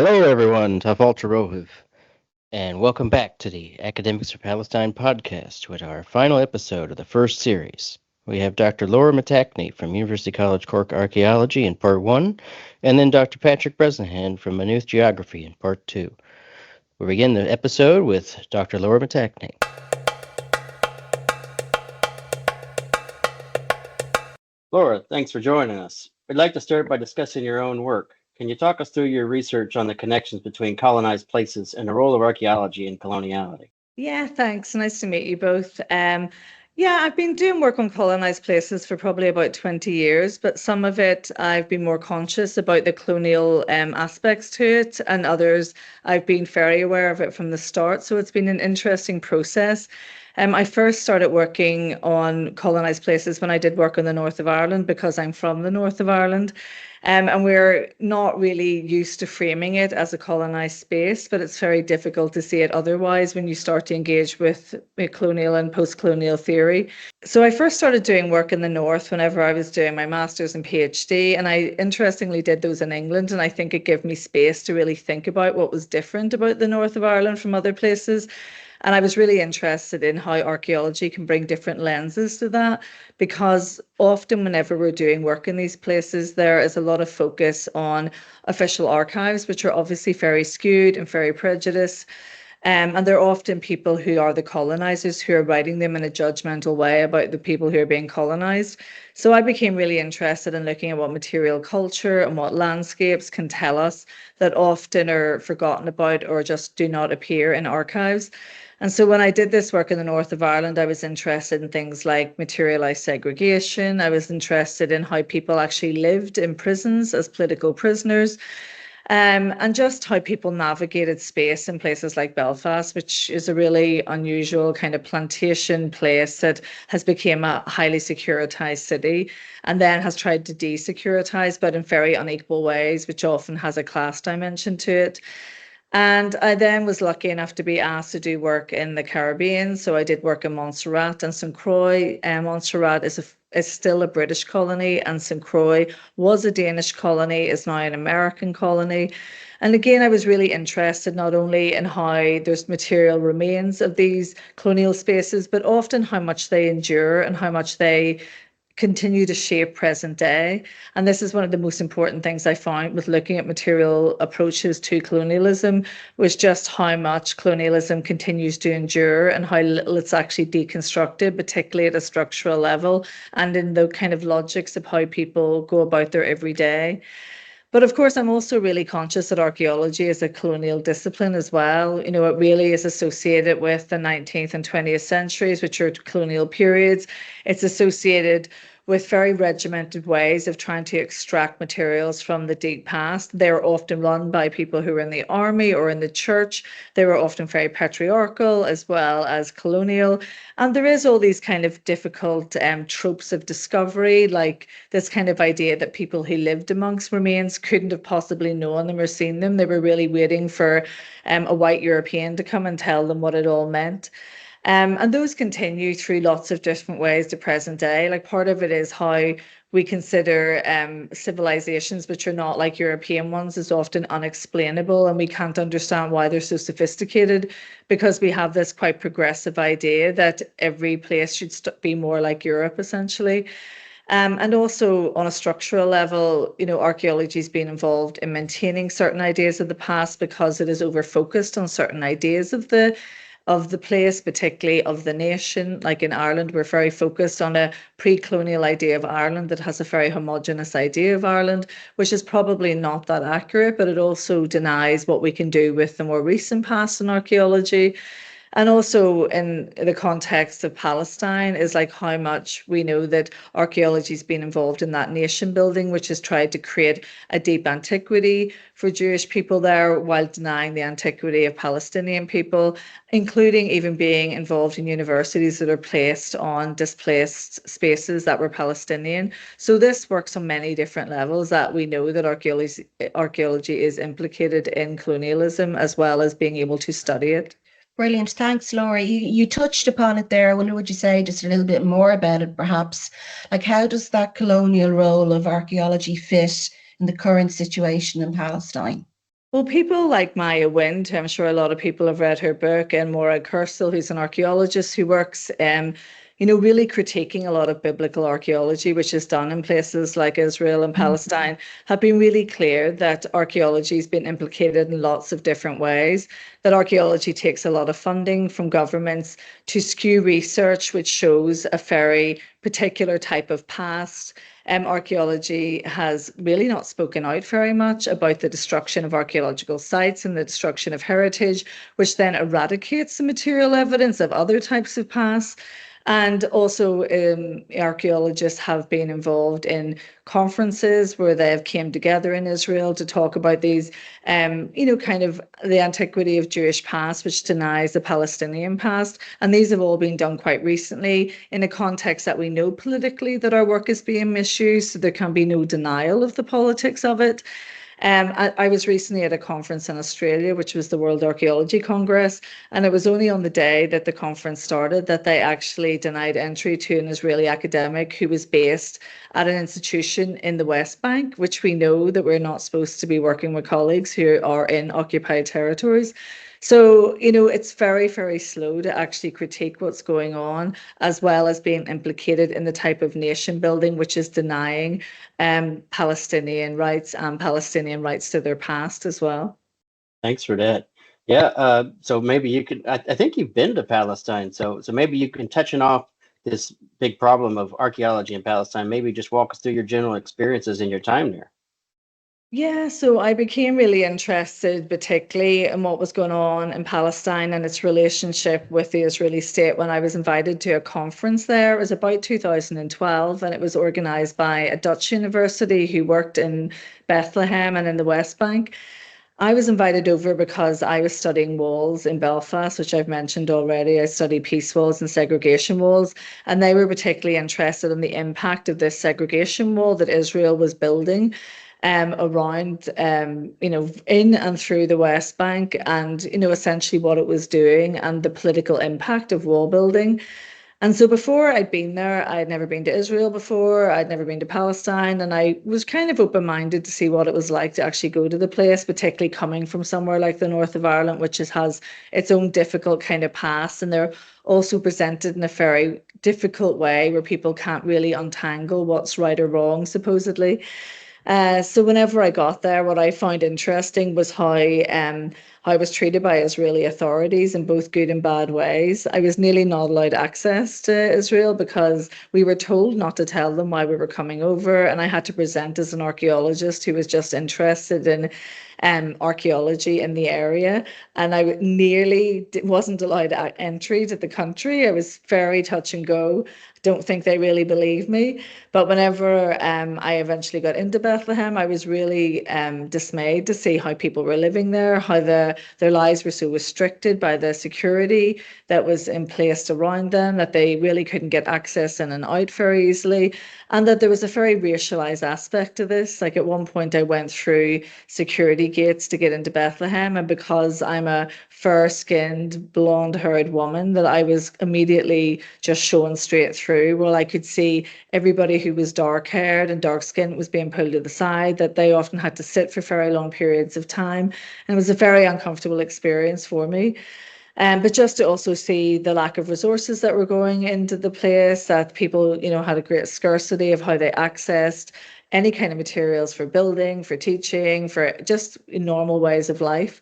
Hello, everyone. Tafalta Rohiv, and welcome back to the Academics for Palestine podcast with our final episode of the first series. We have Dr. Laura McAtackney from University College Cork Archaeology in part one, and then Dr. Patrick Bresnihan from Maynooth Geography in part two. We'll begin the episode with Dr. Laura McAtackney. Laura, thanks for joining us. We'd like to start by discussing your own work. Can you talk us through your research on the connections between colonized places and the role of archaeology in coloniality? Yeah, thanks. Nice to meet you both. I've been doing work on colonized places for probably about 20 years, but some of it I've been more conscious about the colonial aspects to it, and others I've been very aware of it from the start. So it's been an interesting process. I first started working on colonized places when I did work in the north of Ireland because I'm from the north of Ireland. And we're not really used to framing it as a colonized space, but it's very difficult to see it otherwise when you start to engage with colonial and post-colonial theory. So I first started doing work in the north whenever I was doing my master's and PhD, and I interestingly did those in England, and I think it gave me space to really think about what was different about the north of Ireland from other places. And I was really interested in how archaeology can bring different lenses to that, because often, whenever we're doing work in these places, there is a lot of focus on official archives, which are obviously very skewed and very prejudiced. And they're often people who are the colonizers who are writing them in a judgmental way about the people who are being colonized. So I became really interested in looking at what material culture and what landscapes can tell us that often are forgotten about or just do not appear in archives. And so when I did this work in the north of Ireland, I was interested in things like materialized segregation. I was interested in how people actually lived in prisons as political prisoners. And just how people navigated space in places like Belfast, which is a really unusual kind of plantation place that has become a highly securitized city and then has tried to desecuritize, but in very unequal ways, which often has a class dimension to it. And I then was lucky enough to be asked to do work in the Caribbean. So I did work in Montserrat and St. Croix. Montserrat is still a British colony, and St. Croix was a Danish colony, is now an American colony. And again, I was really interested not only in how there's material remains of these colonial spaces, but often how much they endure and how much they continue to shape present day. And this is one of the most important things I found with looking at material approaches to colonialism, was just how much colonialism continues to endure and how little it's actually deconstructed, particularly at a structural level and in the kind of logics of how people go about their everyday. But of course, I'm also really conscious that archaeology is a colonial discipline as well. You know, it really is associated with the 19th and 20th centuries, which are colonial periods. It's associated with very regimented ways of trying to extract materials from the deep past. They were often run by people who were in the army or in the church. They were often very patriarchal as well as colonial. And there is all these kind of difficult tropes of discovery, like this kind of idea that people who lived amongst remains couldn't have possibly known them or seen them. They were really waiting for a white European to come and tell them what it all meant. And those continue through lots of different ways to present day. Like part of it is how we consider civilizations which are not like European ones as often unexplainable, and we can't understand why they're so sophisticated because we have this quite progressive idea that every place should be more like Europe, essentially. And also on a structural level, you know, archaeology has been involved in maintaining certain ideas of the past because it is over focused on certain ideas of the place, particularly of the nation. Like in Ireland, we're very focused on a pre-colonial idea of Ireland that has a very homogenous idea of Ireland, which is probably not that accurate, but it also denies what we can do with the more recent past in archaeology. And also in the context of Palestine is like how much we know that archaeology has been involved in that nation building, which has tried to create a deep antiquity for Jewish people there while denying the antiquity of Palestinian people, including even being involved in universities that are placed on displaced spaces that were Palestinian. So this works on many different levels, that we know that archaeology is implicated in colonialism as well as being able to study it. Brilliant. Thanks, Laura. You touched upon it there. I wonder, would you say just a little bit more about it, perhaps? Like, how does that colonial role of archaeology fit in the current situation in Palestine? Well, people like Maya Wind, who I'm sure a lot of people have read her book, and Maura Kursel, who's an archaeologist who works, really critiquing a lot of biblical archaeology, which is done in places like Israel and Palestine, have been really clear that archaeology has been implicated in lots of different ways, that archaeology takes a lot of funding from governments to skew research, which shows a very particular type of past. Archaeology has really not spoken out very much about the destruction of archaeological sites and the destruction of heritage, which then eradicates the material evidence of other types of past. And also, archaeologists have been involved in conferences where they have came together in Israel to talk about these, kind of the antiquity of Jewish past, which denies the Palestinian past. And these have all been done quite recently in a context that we know politically that our work is being misused, so there can be no denial of the politics of it. I was recently at a conference in Australia, which was the World Archaeology Congress, and it was only on the day that the conference started that they actually denied entry to an Israeli academic who was based at an institution in the West Bank, which we know that we're not supposed to be working with colleagues who are in occupied territories. So, it's very, very slow to actually critique what's going on, as well as being implicated in the type of nation building which is denying Palestinian rights and Palestinian rights to their past as well. Thanks for that. Yeah, so maybe you could, I think you've been to Palestine, so maybe you can touching off this big problem of archaeology in Palestine, maybe just walk us through your general experiences in your time there. Yeah, so I became really interested, particularly in what was going on in Palestine and its relationship with the Israeli state when I was invited to a conference there. It was about 2012, and it was organized by a Dutch university who worked in Bethlehem and in the West Bank. I was invited over because I was studying walls in Belfast, which I've mentioned already. I studied peace walls and segregation walls, and they were particularly interested in the impact of this segregation wall that Israel was building around, in and through the West Bank, and, essentially what it was doing and the political impact of wall building. And so before I'd been there, I'd never been to Israel before, I'd never been to Palestine, and I was kind of open-minded to see what it was like to actually go to the place, particularly coming from somewhere like the north of Ireland, which has its own difficult kind of past, and they're also presented in a very difficult way where people can't really untangle what's right or wrong, supposedly. So whenever I got there, what I found interesting was how I was treated by Israeli authorities in both good and bad ways. I was nearly not allowed access to Israel because we were told not to tell them why we were coming over, and I had to present as an archaeologist who was just interested in archaeology in the area, and I nearly wasn't allowed entry to the country. I was very touch and go. Don't think they really believed me. But whenever I eventually got into Bethlehem, I was really dismayed to see how people were living there, how their lives were so restricted by the security that was in place around them, that they really couldn't get access in and out very easily, and that there was a very racialized aspect to this. Like at one point, I went through security gates to get into Bethlehem, and because I'm a fair-skinned, blonde-haired woman, that I was immediately just shown straight through. Well, I could see everybody who was dark-haired and dark-skinned was being pulled to the side, that they often had to sit for very long periods of time. And it was a very uncomfortable experience for me. But just to also see the lack of resources that were going into the place, that people, had a great scarcity of how they accessed any kind of materials for building, for teaching, for just normal ways of life.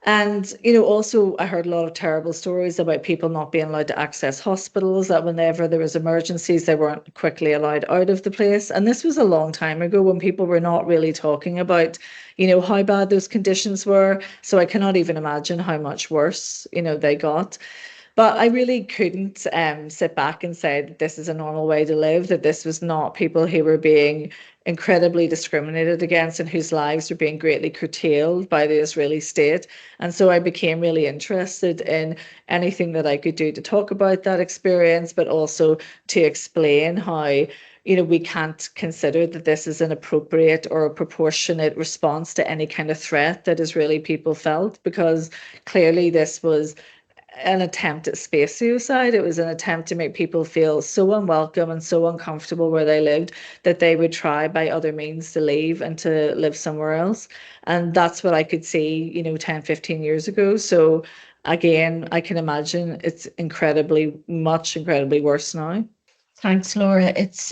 And, also I heard a lot of terrible stories about people not being allowed to access hospitals, that whenever there was emergencies, they weren't quickly allowed out of the place. And this was a long time ago when people were not really talking about, how bad those conditions were. So I cannot even imagine how much worse, they got. But I really couldn't sit back and say that this is a normal way to live, that this was not people who were being incredibly discriminated against and whose lives were being greatly curtailed by the Israeli state. And so I became really interested in anything that I could do to talk about that experience, but also to explain how we can't consider that this is an appropriate or a proportionate response to any kind of threat that Israeli people felt, because clearly this was an attempt at space suicide. It was an attempt to make people feel so unwelcome and so uncomfortable where they lived that they would try by other means to leave and to live somewhere else. And that's what I could see, 10, 15 years ago. So again, I can imagine it's incredibly worse now. Thanks, Laura. It's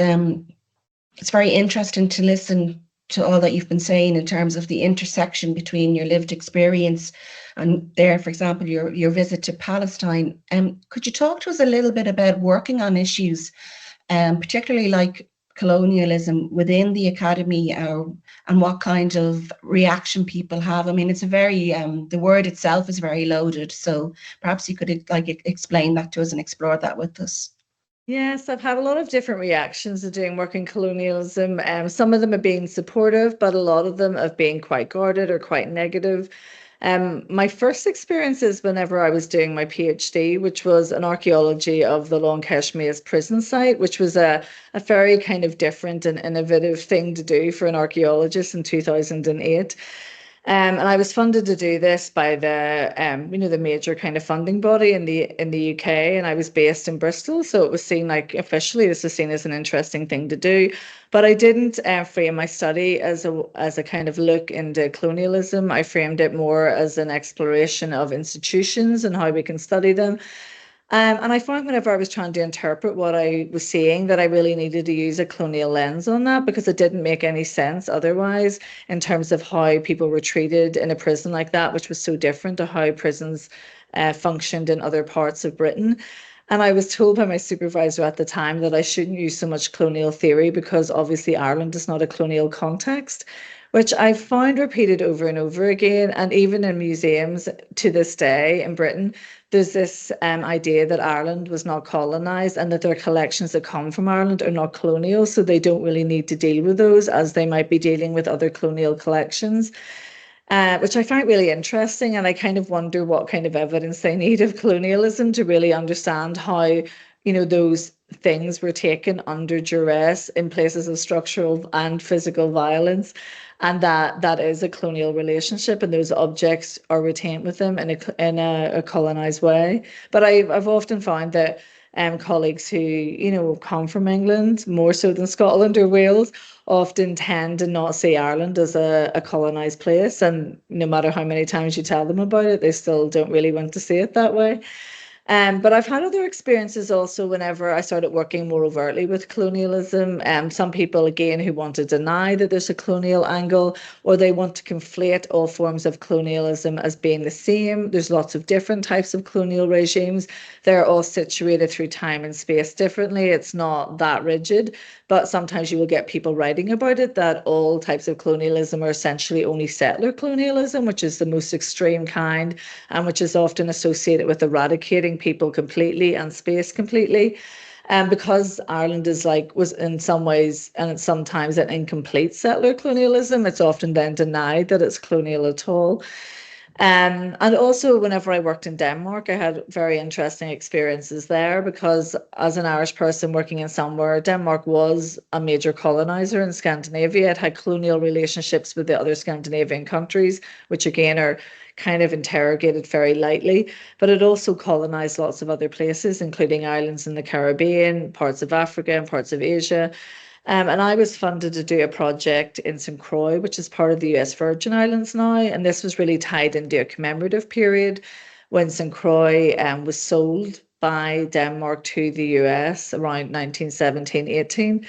very interesting to listen to all that you've been saying in terms of the intersection between your lived experience and there, for example, your visit to Palestine. Could you talk to us a little bit about working on issues, particularly like colonialism within the academy, and what kind of reaction people have? I mean, it's a very, the word itself is very loaded. So perhaps you could explain that to us and explore that with us. Yes, I've had a lot of different reactions to doing work in colonialism. Some of them have been supportive, but a lot of them have been quite guarded or quite negative. My first experiences whenever I was doing my PhD, which was an archaeology of the Long Kashmir's prison site, which was a very kind of different and innovative thing to do for an archaeologist in 2008. And I was funded to do this by the major kind of funding body in the UK, and I was based in Bristol, so it was seen like officially this was seen as an interesting thing to do. But I didn't frame my study as a kind of look into colonialism. I framed it more as an exploration of institutions and how we can study them. And I found whenever I was trying to interpret what I was seeing that I really needed to use a colonial lens on that because it didn't make any sense otherwise in terms of how people were treated in a prison like that, which was so different to how prisons functioned in other parts of Britain. And I was told by my supervisor at the time that I shouldn't use so much colonial theory because obviously Ireland is not a colonial context, which I've found repeated over and over again. And even in museums to this day in Britain, there's this idea that Ireland was not colonised and that their collections that come from Ireland are not colonial, so they don't really need to deal with those as they might be dealing with other colonial collections, which I find really interesting. And I kind of wonder what kind of evidence they need of colonialism to really understand how, those things were taken under duress in places of structural and physical violence, and that is a colonial relationship, and those objects are retained with them in a colonized way. But I've often found that colleagues who come from England more so than Scotland or Wales often tend to not see Ireland as a colonized place, and no matter how many times you tell them about it, they still don't really want to see it that way. But I've had other experiences also whenever I started working more overtly with colonialism. Some people, again, who want to deny that there's a colonial angle, or they want to conflate all forms of colonialism as being the same. There's lots of different types of colonial regimes. They're all situated through time and space differently. It's not that rigid, but sometimes you will get people writing about it that all types of colonialism are essentially only settler colonialism, which is the most extreme kind, and which is often associated with eradicating people completely and space completely. And because Ireland was in some ways and sometimes an incomplete settler colonialism, it's often then denied that it's colonial at all. And also, whenever I worked in Denmark, I had very interesting experiences there because as an Irish person working in somewhere, Denmark was a major colonizer in Scandinavia. It had colonial relationships with the other Scandinavian countries, which again are kind of interrogated very lightly, but it also colonized lots of other places, including islands in the Caribbean, parts of Africa and parts of Asia. And I was funded to do a project in St. Croix, which is part of the US Virgin Islands now. And this was really tied into a commemorative period when St. Croix was sold by Denmark to the US around 1917-18.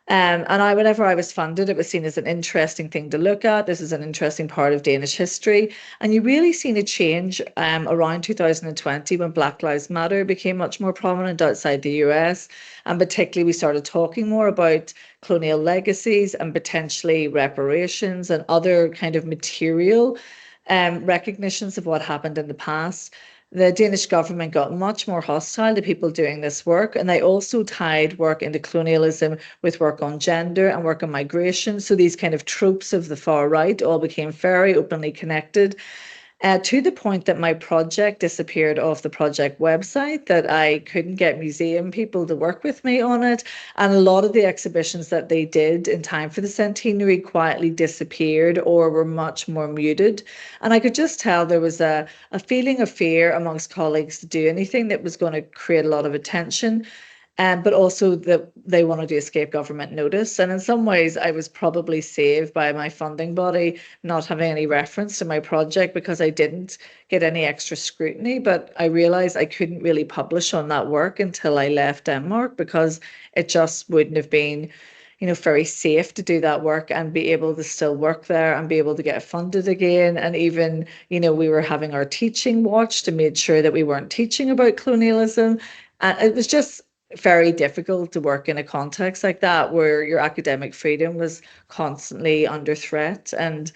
Whenever I was funded, it was seen as an interesting thing to look at. This is an interesting part of Danish history. And you really seen a change around 2020 when Black Lives Matter became much more prominent outside the US. And particularly, we started talking more about colonial legacies and potentially reparations and other kind of material recognitions of what happened in the past. The Danish government got much more hostile to people doing this work, and they also tied work into colonialism with work on gender and work on migration. So these kind of tropes of the far right all became very openly connected. to the point that my project disappeared off the project website, that I couldn't get museum people to work with me on it. And a lot of the exhibitions that they did in time for the centenary quietly disappeared or were much more muted. And I could just tell there was a feeling of fear amongst colleagues to do anything that was going to create a lot of attention. But also that they wanted to escape government notice. And in some ways, I was probably saved by my funding body not having any reference to my project because I didn't get any extra scrutiny. But I realized I couldn't really publish on that work until I left Denmark because it just wouldn't have been, very safe to do that work and be able to still work there and be able to get funded again. And even, we were having our teaching watched and made sure that we weren't teaching about colonialism. And it was just very difficult to work in a context like that where your academic freedom was constantly under threat. And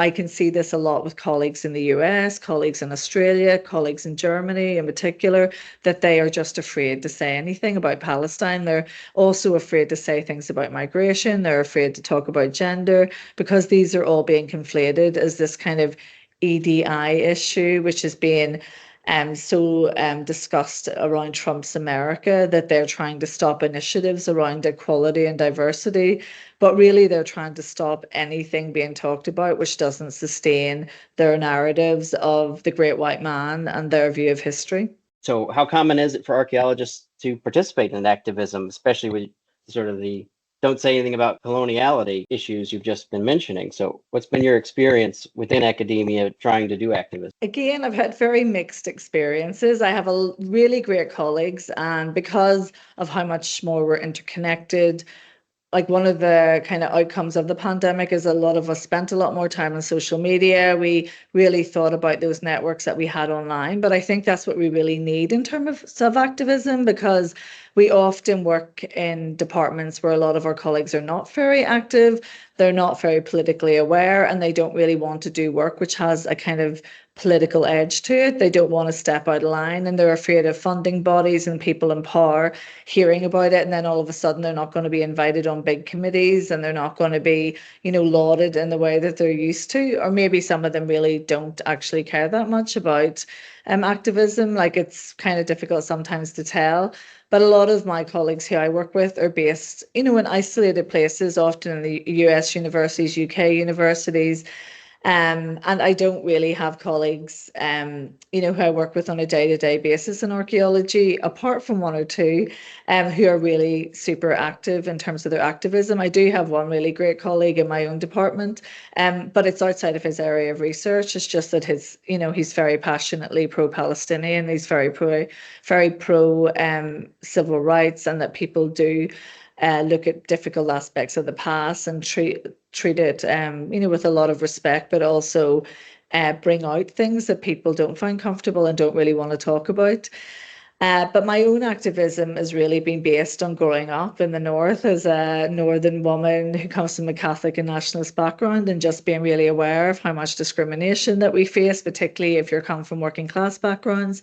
I can see this a lot with colleagues in the US, colleagues in Australia, colleagues in Germany in particular, that they are just afraid to say anything about Palestine. They're also afraid to say things about migration. They're afraid to talk about gender because these are all being conflated as this kind of EDI issue, which is being so discussed around Trump's America, that they're trying to stop initiatives around equality and diversity, but really they're trying to stop anything being talked about which doesn't sustain their narratives of the great white man and their view of history. So how common is it for archaeologists to participate in activism, especially with sort of the don't say anything about coloniality issues you've just been mentioning? So what's been your experience within academia trying to do activism? Again, I've had very mixed experiences. I have really great colleagues, and because of how much more we're interconnected, like one of the kind of outcomes of the pandemic is a lot of us spent a lot more time on social media. We really thought about those networks that we had online, but I think that's what we really need in terms of activism, because we often work in departments where a lot of our colleagues are not very active, they're not very politically aware, and they don't really want to do work which has a kind of political edge to it. They don't want to step out of line, and they're afraid of funding bodies and people in power hearing about it, and then all of a sudden they're not going to be invited on big committees, and they're not going to be, lauded in the way that they're used to. Or maybe some of them really don't actually care that much about activism. Like, it's kind of difficult sometimes to tell. But a lot of my colleagues who I work with are based, in isolated places, often in the US universities, UK universities. And I don't really have colleagues, who I work with on a day-to-day basis in archaeology, apart from one or two, who are really super active in terms of their activism. I do have one really great colleague in my own department, but it's outside of his area of research. It's just that he's very passionately pro-Palestinian. He's very pro civil rights, and that people do look at difficult aspects of the past and treat it, with a lot of respect, but also bring out things that people don't find comfortable and don't really want to talk about. But my own activism has really been based on growing up in the North as a Northern woman who comes from a Catholic and nationalist background, and just being really aware of how much discrimination that we face, particularly if you're come from working class backgrounds,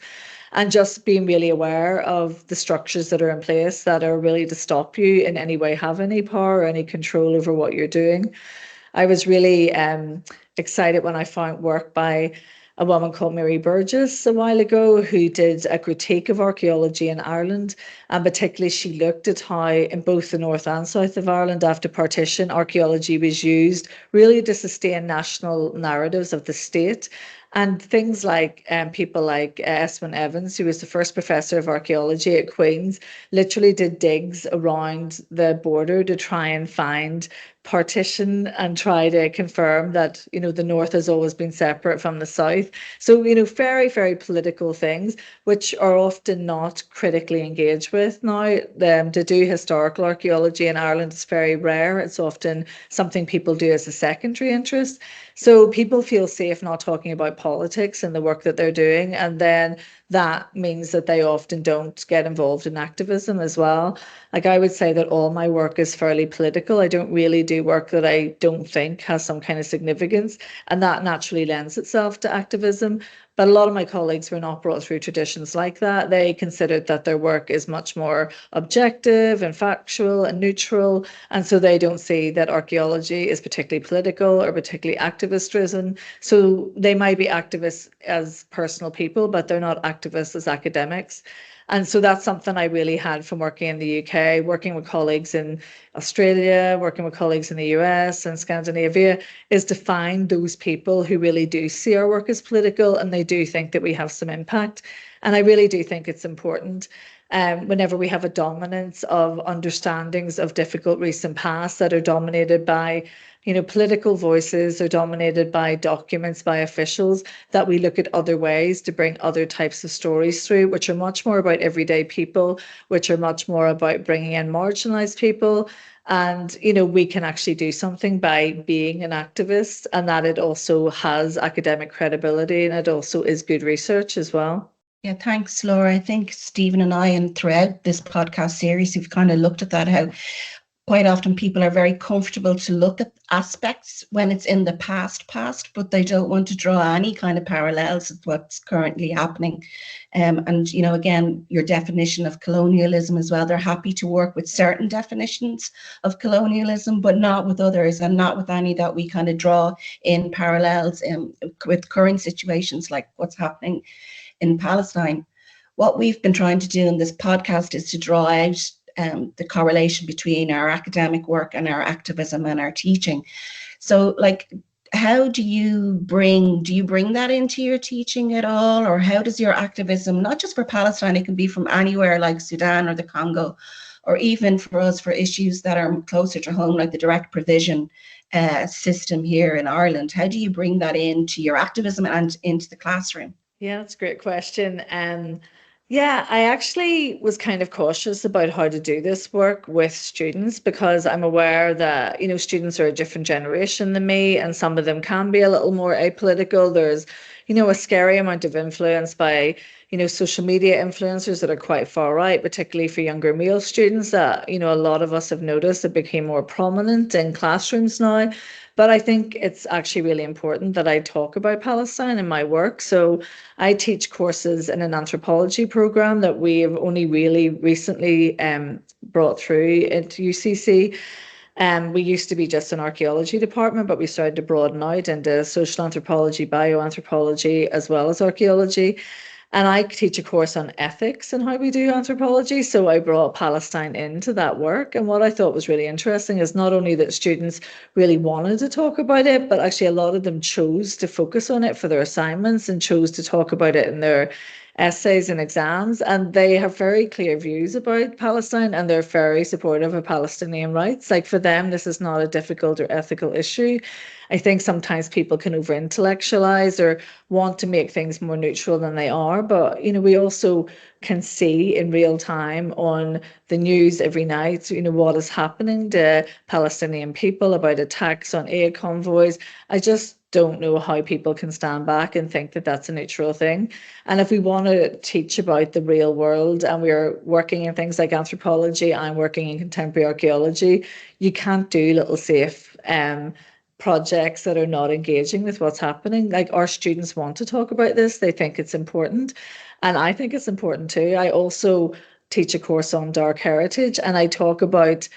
and just being really aware of the structures that are in place that are really to stop you in any way have any power or any control over what you're doing. I was really excited when I found work by a woman called Mary Burgess a while ago, who did a critique of archaeology in Ireland. And particularly, she looked at how in both the north and south of Ireland after partition, archaeology was used really to sustain national narratives of the state. And things like people like Esmond Evans, who was the first professor of archaeology at Queen's, literally did digs around the border to try and find partition and try to confirm that, the North has always been separate from the South. So, very, very political things, which are often not critically engaged with now. To do historical archaeology in Ireland is very rare. It's often something people do as a secondary interest. So people feel safe not talking about politics and the work that they're doing. And then that means that they often don't get involved in activism as well. Like, I would say that all my work is fairly political. I don't really do work that I don't think has some kind of significance, and that naturally lends itself to activism. But a lot of my colleagues were not brought through traditions like that. They considered that their work is much more objective and factual and neutral. And so they don't see that archaeology is particularly political or particularly activist driven. So they might be activists as personal people, but they're not activists as academics. And so that's something I really had from working in the UK, working with colleagues in Australia, working with colleagues in the US and Scandinavia, is to find those people who really do see our work as political and they do think that we have some impact. And I really do think it's important. Whenever we have a dominance of understandings of difficult recent past that are dominated by political voices, are dominated by documents, by officials, that we look at other ways to bring other types of stories through, which are much more about everyday people, which are much more about bringing in marginalized people. And, we can actually do something by being an activist, and that it also has academic credibility and it also is good research as well. Yeah, thanks, Laura. I think Stephen and I, and throughout this podcast series, we've kind of looked at that, how quite often people are very comfortable to look at aspects when it's in the past, but they don't want to draw any kind of parallels with what's currently happening. And, again, your definition of colonialism as well, they're happy to work with certain definitions of colonialism, but not with others, and not with any that we kind of draw in parallels with current situations like what's happening in Palestine. What we've been trying to do in this podcast is to draw out the correlation between our academic work and our activism and our teaching. So, how do you bring that into your teaching at all? Or how does your activism, not just for Palestine, it can be from anywhere like Sudan or the Congo, or even for us for issues that are closer to home, like the direct provision system here in Ireland, how do you bring that into your activism and into the classroom? Yeah, that's a great question. Yeah, I actually was kind of cautious about how to do this work with students because I'm aware that, students are a different generation than me and some of them can be a little more apolitical. There's, a scary amount of influence by, social media influencers that are quite far right, particularly for younger male students that, a lot of us have noticed it became more prominent in classrooms now. But I think it's actually really important that I talk about Palestine in my work. So I teach courses in an anthropology program that we have only really recently brought through into UCC. We used to be just an archaeology department, but we started to broaden out into social anthropology, bioanthropology, as well as archaeology. And I teach a course on ethics and how we do anthropology. So I brought Palestine into that work. And what I thought was really interesting is not only that students really wanted to talk about it, but actually a lot of them chose to focus on it for their assignments and chose to talk about it in their essays and exams. And they have very clear views about Palestine and they're very supportive of Palestinian rights. Like for them, this is not a difficult or ethical issue. I think sometimes people can over intellectualize or want to make things more neutral than they are. But, we also can see in real time on the news every night, what is happening to Palestinian people about attacks on aid convoys. I just don't know how people can stand back and think that that's a neutral thing. And if we want to teach about the real world and we're working in things like anthropology, I'm working in contemporary archaeology, you can't do little safe projects that are not engaging with what's happening. Like our students want to talk about this. They think it's important. And I think it's important too. I also teach a course on dark heritage and I talk about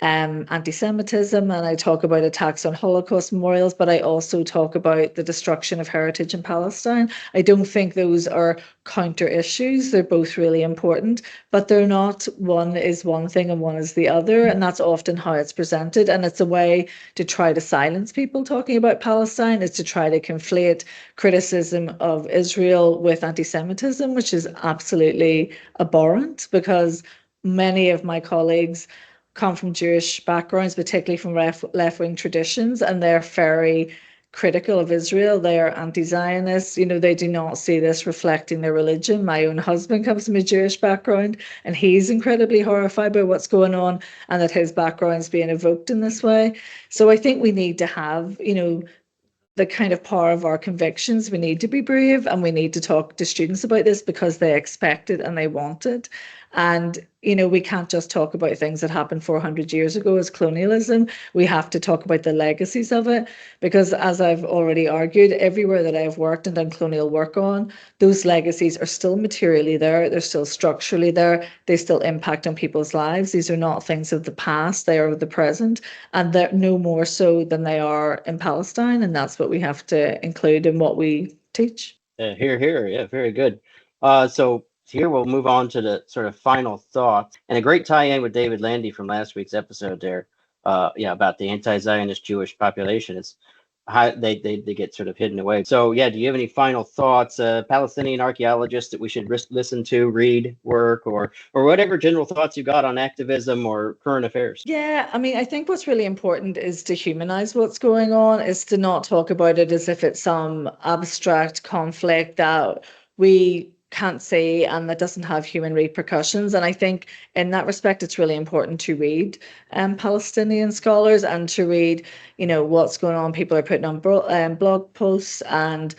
anti-Semitism and I talk about attacks on Holocaust memorials, but I also talk about the destruction of heritage in Palestine. I don't think those are counter issues. They're both really important, but they're not one is one thing and one is the other. And that's often how it's presented. And it's a way to try to silence people talking about Palestine, is to try to conflate criticism of Israel with anti-Semitism, which is absolutely abhorrent because many of my colleagues come from Jewish backgrounds, particularly from left-wing traditions, and they're very critical of Israel. They are anti-Zionists. They do not see this reflecting their religion. My own husband comes from a Jewish background, and he's incredibly horrified by what's going on and that his background's being evoked in this way. So I think we need to have, the kind of power of our convictions. We need to be brave and we need to talk to students about this because they expect it and they want it. And, we can't just talk about things that happened 400 years ago as colonialism. We have to talk about the legacies of it, because as I've already argued, everywhere that I've worked and done colonial work on, those legacies are still materially there. They're still structurally there. They still impact on people's lives. These are not things of the past. They are of the present, and they're no more so than they are in Palestine. And that's what we have to include in what we teach. Here. Yeah, very good. So here we'll move on to the sort of final thoughts, and a great tie-in with David Landy from last week's episode there. About the anti-Zionist Jewish population. It's how they get sort of hidden away. So yeah, do you have any final thoughts? Palestinian archaeologists that we should listen to, read, work, or whatever general thoughts you got on activism or current affairs? Yeah, I mean, I think what's really important is to humanize what's going on, is to not talk about it as if it's some abstract conflict that we can't see and that doesn't have human repercussions. And I think in that respect, it's really important to read Palestinian scholars and to read, what's going on. People are putting on blog posts and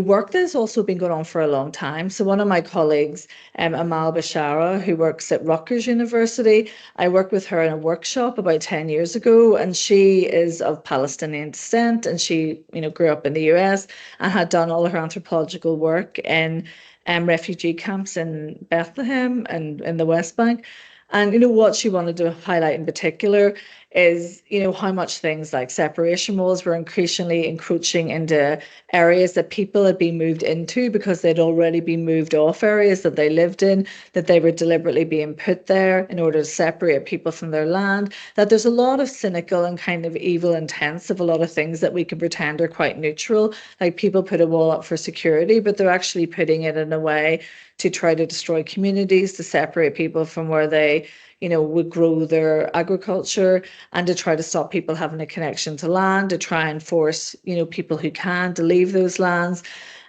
work that's also been going on for a long time. So one of my colleagues, Amal Bashara, who works at Rutgers University, I worked with her in a workshop about 10 years ago, and she is of Palestinian descent, and she, grew up in the US and had done all her anthropological work in refugee camps in Bethlehem and in the West Bank. And what she wanted to highlight in particular is, how much things like separation walls were increasingly encroaching into areas that people had been moved into because they'd already been moved off areas that they lived in, that they were deliberately being put there in order to separate people from their land, that there's a lot of cynical and kind of evil intents of a lot of things that we can pretend are quite neutral. Like people put a wall up for security, but they're actually putting it in a way to try to destroy communities, to separate people from where they would grow their agriculture, and to try to stop people having a connection to land, to try and force, people who can to leave those lands.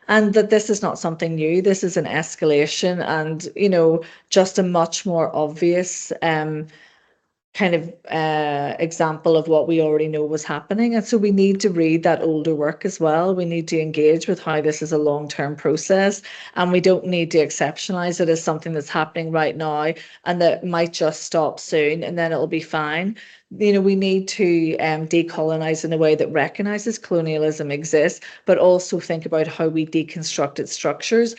And that this is not something new. This is an escalation and, just a much more obvious kind of example of what we already know was happening. And so we need to read that older work as well. We need to engage with how this is a long-term process, and we don't need to exceptionalize it as something that's happening right now and that might just stop soon and then it'll be fine. We need to decolonize in a way that recognizes colonialism exists, but also think about how we deconstruct its structures.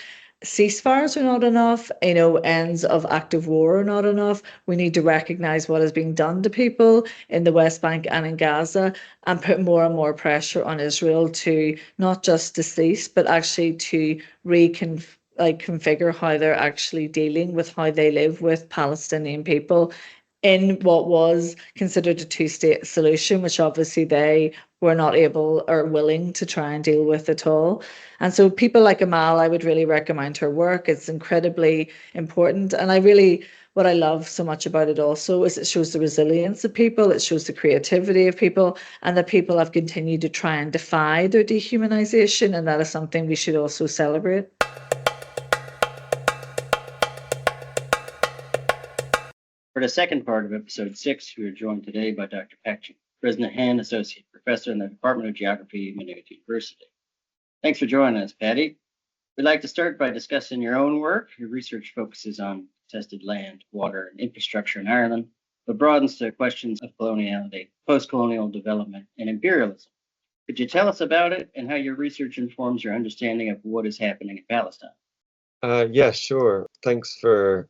Ceasefires are not enough, ends of active war are not enough. We need to recognize what is being done to people in the West Bank and in Gaza and put more and more pressure on Israel to not just cease, but actually to configure how they're actually dealing with how they live with Palestinian people in what was considered a two-state solution, which obviously they were not able or willing to try and deal with at all. And so people like Amal, I would really recommend her work. It's incredibly important. And what I love so much about it also is it shows the resilience of people, it shows the creativity of people, and that people have continued to try and defy their dehumanization. And that is something we should also celebrate. For the second part of episode 6, we are joined today by Dr. Patrick Bresnihan, Associate Professor in the Department of Geography at Maynooth University. Thanks for joining us, Patty. We'd like to start by discussing your own work. Your research focuses on contested land, water, and infrastructure in Ireland, but broadens to questions of coloniality, post-colonial development, and imperialism. Could you tell us about it and how your research informs your understanding of what is happening in Palestine? Yeah, sure. Thanks for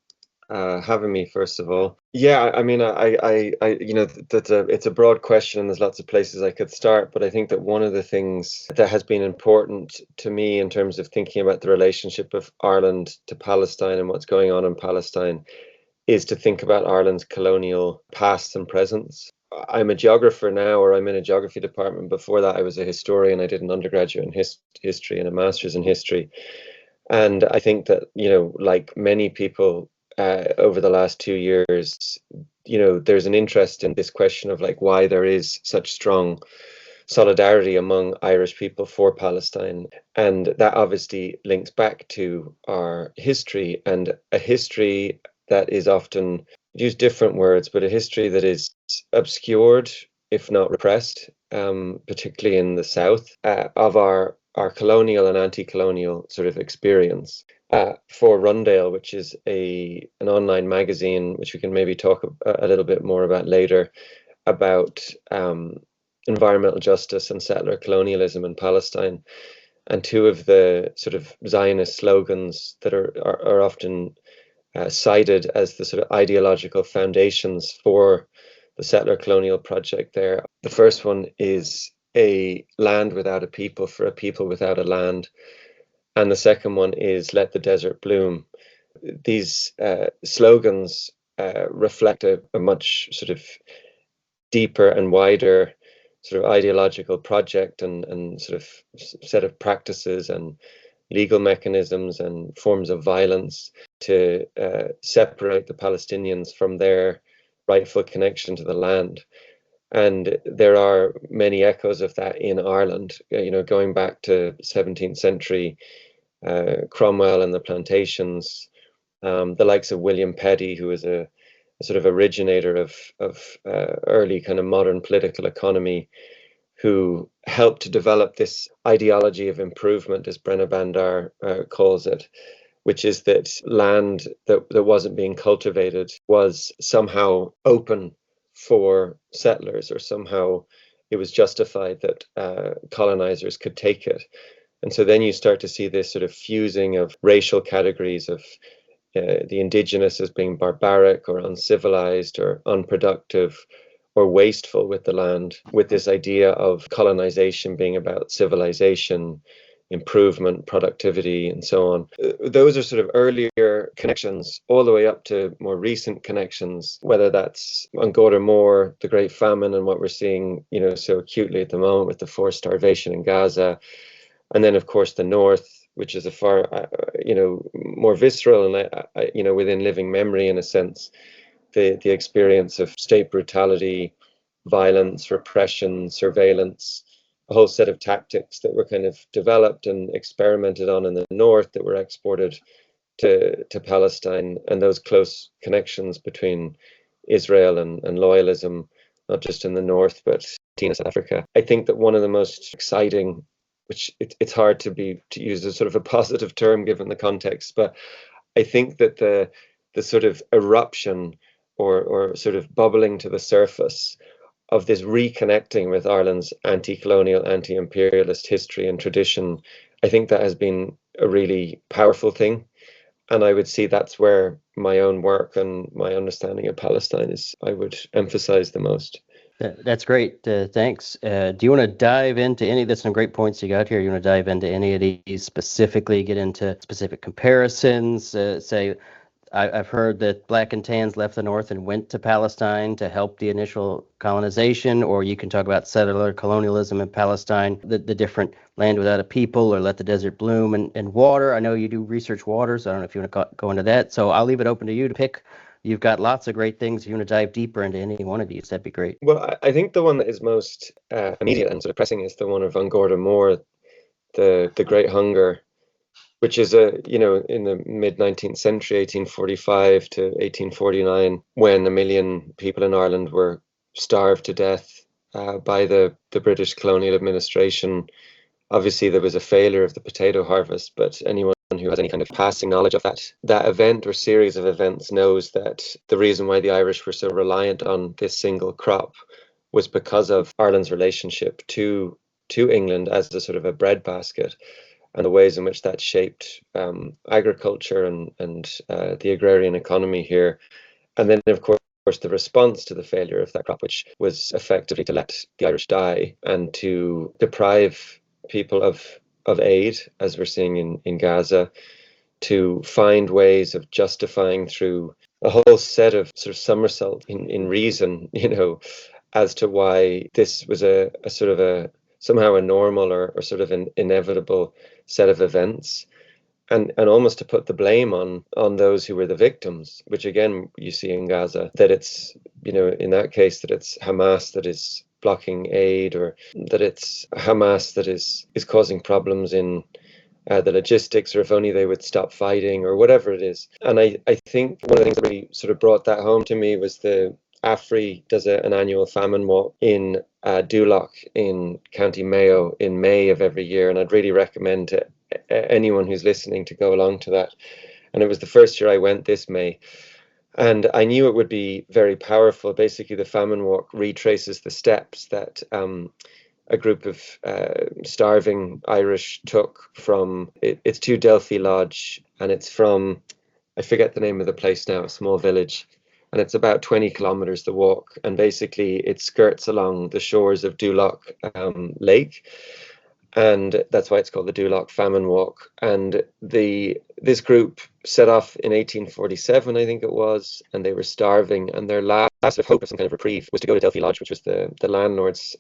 having me, first of all. Yeah, I mean, it's a broad question and there's lots of places I could start, but I think that one of the things that has been important to me in terms of thinking about the relationship of Ireland to Palestine and what's going on in Palestine is to think about Ireland's colonial past and presence. I'm a geographer now, or I'm in a geography department. Before that, I was a historian. I did an undergraduate in history and a master's in history. And I think that, like many people, over the last 2 years, there's an interest in this question of like why there is such strong solidarity among Irish people for Palestine. And that obviously links back to our history, and a history that is often, use different words, but a history that is obscured, if not repressed, particularly in the South, of our colonial and anti-colonial sort of experience. for Rundale, which is an online magazine, which we can maybe talk a little bit more about later, about environmental justice and settler colonialism in Palestine. And two of the sort of Zionist slogans that are often cited as the sort of ideological foundations for the settler colonial project there. The first one is a land without a people for a people without a land. And the second one is let the desert bloom. These slogans reflect a much sort of deeper and wider sort of ideological project and sort of set of practices and legal mechanisms and forms of violence to separate the Palestinians from their rightful connection to the land. And there are many echoes of that in Ireland, going back to 17th century Cromwell and the plantations, the likes of William Petty, who was a sort of originator of early kind of modern political economy, who helped to develop this ideology of improvement, as Brenna Bandar calls it, which is that land that wasn't being cultivated was somehow open for settlers, or somehow it was justified that colonizers could take it. And so then you start to see this sort of fusing of racial categories of the indigenous as being barbaric or uncivilized or unproductive or wasteful with the land, with this idea of colonization being about civilization, improvement, productivity, and so on. Those are sort of earlier connections, all the way up to more recent connections, whether that's on Moor, the Great Famine, and what we're seeing, so acutely at the moment with the forced starvation in Gaza. And then, of course, the North, which is a far, more visceral and, within living memory, in a sense, the experience of state brutality, violence, repression, surveillance, a whole set of tactics that were kind of developed and experimented on in the North that were exported to Palestine, and those close connections between Israel and loyalism, not just in the North, but in South Africa. I think that one of the most exciting, which it's hard to use as sort of a positive term given the context, but I think that the sort of eruption or sort of bubbling to the surface of this reconnecting with Ireland's anti-colonial, anti-imperialist history and tradition, I think that has been a really powerful thing. And I would see that's where my own work and my understanding of Palestine I would emphasize the most. That's great. Thanks. Do you want to dive into any of this? Some great points you got here. You want to dive into any of these specifically, get into specific comparisons, say, I've heard that black and tans left the North and went to Palestine to help the initial colonization, or you can talk about settler colonialism in Palestine, the different land without a people, or let the desert bloom, and water. I know you do research water, so I don't know if you want to go into that. So I'll leave it open to you to pick. You've got lots of great things. If you want to dive deeper into any one of these, that'd be great. Well, I think the one that is most immediate and sort of pressing is the one of An Garda Mór, the Great Hunger, which is in the mid-19th century, 1845 to 1849, when 1 million people in Ireland were starved to death by the British colonial administration. Obviously, there was a failure of the potato harvest, but anyone who has any kind of passing knowledge of that event or series of events knows that the reason why the Irish were so reliant on this single crop was because of Ireland's relationship to England as a sort of a breadbasket, and the ways in which that shaped agriculture and the agrarian economy here. And then, of course, the response to the failure of that crop, which was effectively to let the Irish die and to deprive people of aid, as we're seeing in Gaza, to find ways of justifying through a whole set of sort of somersault in reason, as to why this was a sort of a somehow a normal or sort of an inevitable set of events, and almost to put the blame on those who were the victims, which again you see in Gaza, that it's, in that case, that it's Hamas that is blocking aid, or that it's Hamas that is causing problems in the logistics, or if only they would stop fighting, or whatever it is. And I think one of the things that really sort of brought that home to me was the AFRI does an annual famine walk in Duloc in County Mayo in May of every year, and I'd really recommend to anyone who's listening to go along to that. And it was the first year I went this May. And I knew it would be very powerful. Basically, the famine walk retraces the steps that a group of starving Irish took from, it's to Delphi Lodge, and it's from, I forget the name of the place now, a small village. And it's about 20 kilometers the walk. And basically, it skirts along the shores of Duloc Lake. And that's why it's called the Duloc Famine Walk. And this group set off in 1847, I think it was, and they were starving. And their last hope of some kind of reprieve was to go to Delphi Lodge, which was the landlord's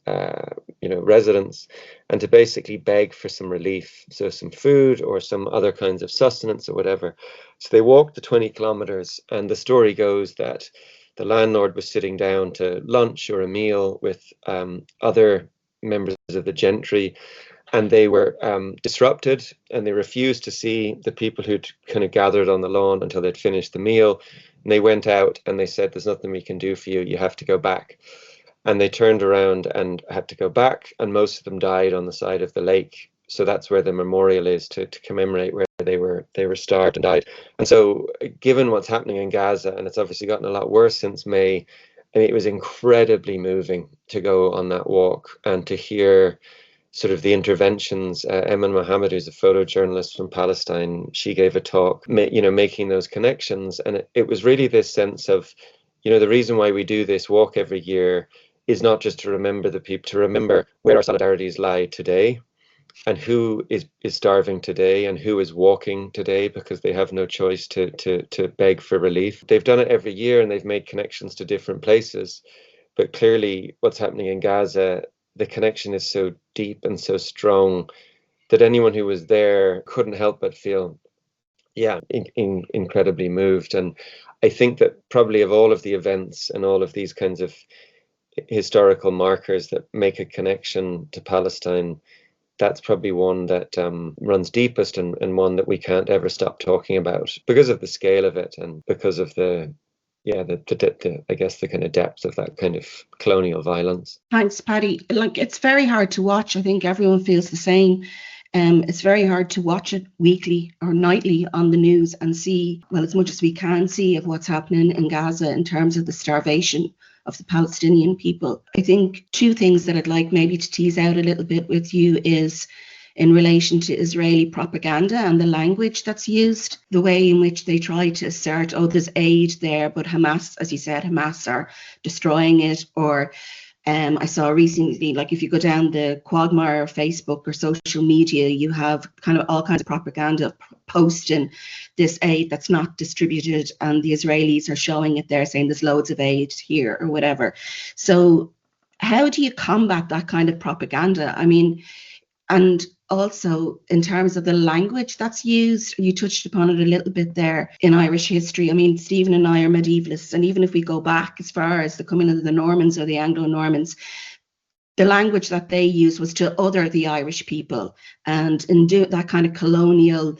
residence, and to basically beg for some relief, so some food or some other kinds of sustenance or whatever. So they walked the 20 kilometers, and the story goes that the landlord was sitting down to lunch or a meal with other members of the gentry, and they were disrupted, and they refused to see the people who'd kind of gathered on the lawn until they'd finished the meal. And they went out and they said, "There's nothing we can do for you. You have to go back." And they turned around and had to go back, and most of them died on the side of the lake. So that's where the memorial is, to commemorate where they were starved and died. And so, given what's happening in Gaza, and it's obviously gotten a lot worse since May, I mean, it was incredibly moving to go on that walk and to hear sort of the interventions. Emer Mohammed, who's a photojournalist from Palestine, she gave a talk, making those connections. And it was really this sense of, the reason why we do this walk every year is not just to remember the people, to remember where our solidarities lie today, and who is starving today, and who is walking today because they have no choice to beg for relief. They've done it every year, and they've made connections to different places. But clearly what's happening in Gaza, the connection is so deep and so strong that anyone who was there couldn't help but feel, incredibly moved. And I think that probably of all of the events and all of these kinds of historical markers that make a connection to Palestine, that's probably one that runs deepest, and one that we can't ever stop talking about because of the scale of it, and because of the I guess the kind of depth of that kind of colonial violence. Thanks, Paddy. It's very hard to watch. I think everyone feels the same. It's very hard to watch it weekly or nightly on the news and see, well, as much as we can see of what's happening in Gaza in terms of the starvation of the Palestinian people. I think two things that I'd like maybe to tease out a little bit with you is in relation to Israeli propaganda and the language that's used, the way in which they try to assert, there's aid there, but Hamas, as you said, Hamas are destroying it. Or I saw recently, if you go down the Quagmire Facebook or social media, you have kind of all kinds of propaganda posting this aid that's not distributed, and the Israelis are showing it there, saying there's loads of aid here or whatever. So how do you combat that kind of propaganda? I mean, and also in terms of the language that's used, you touched upon it a little bit there in Irish history. I mean, Stephen and I are medievalists, and even if we go back as far as the coming of the Normans or the Anglo-Normans, the language that they used was to other the Irish people, and in that kind of colonial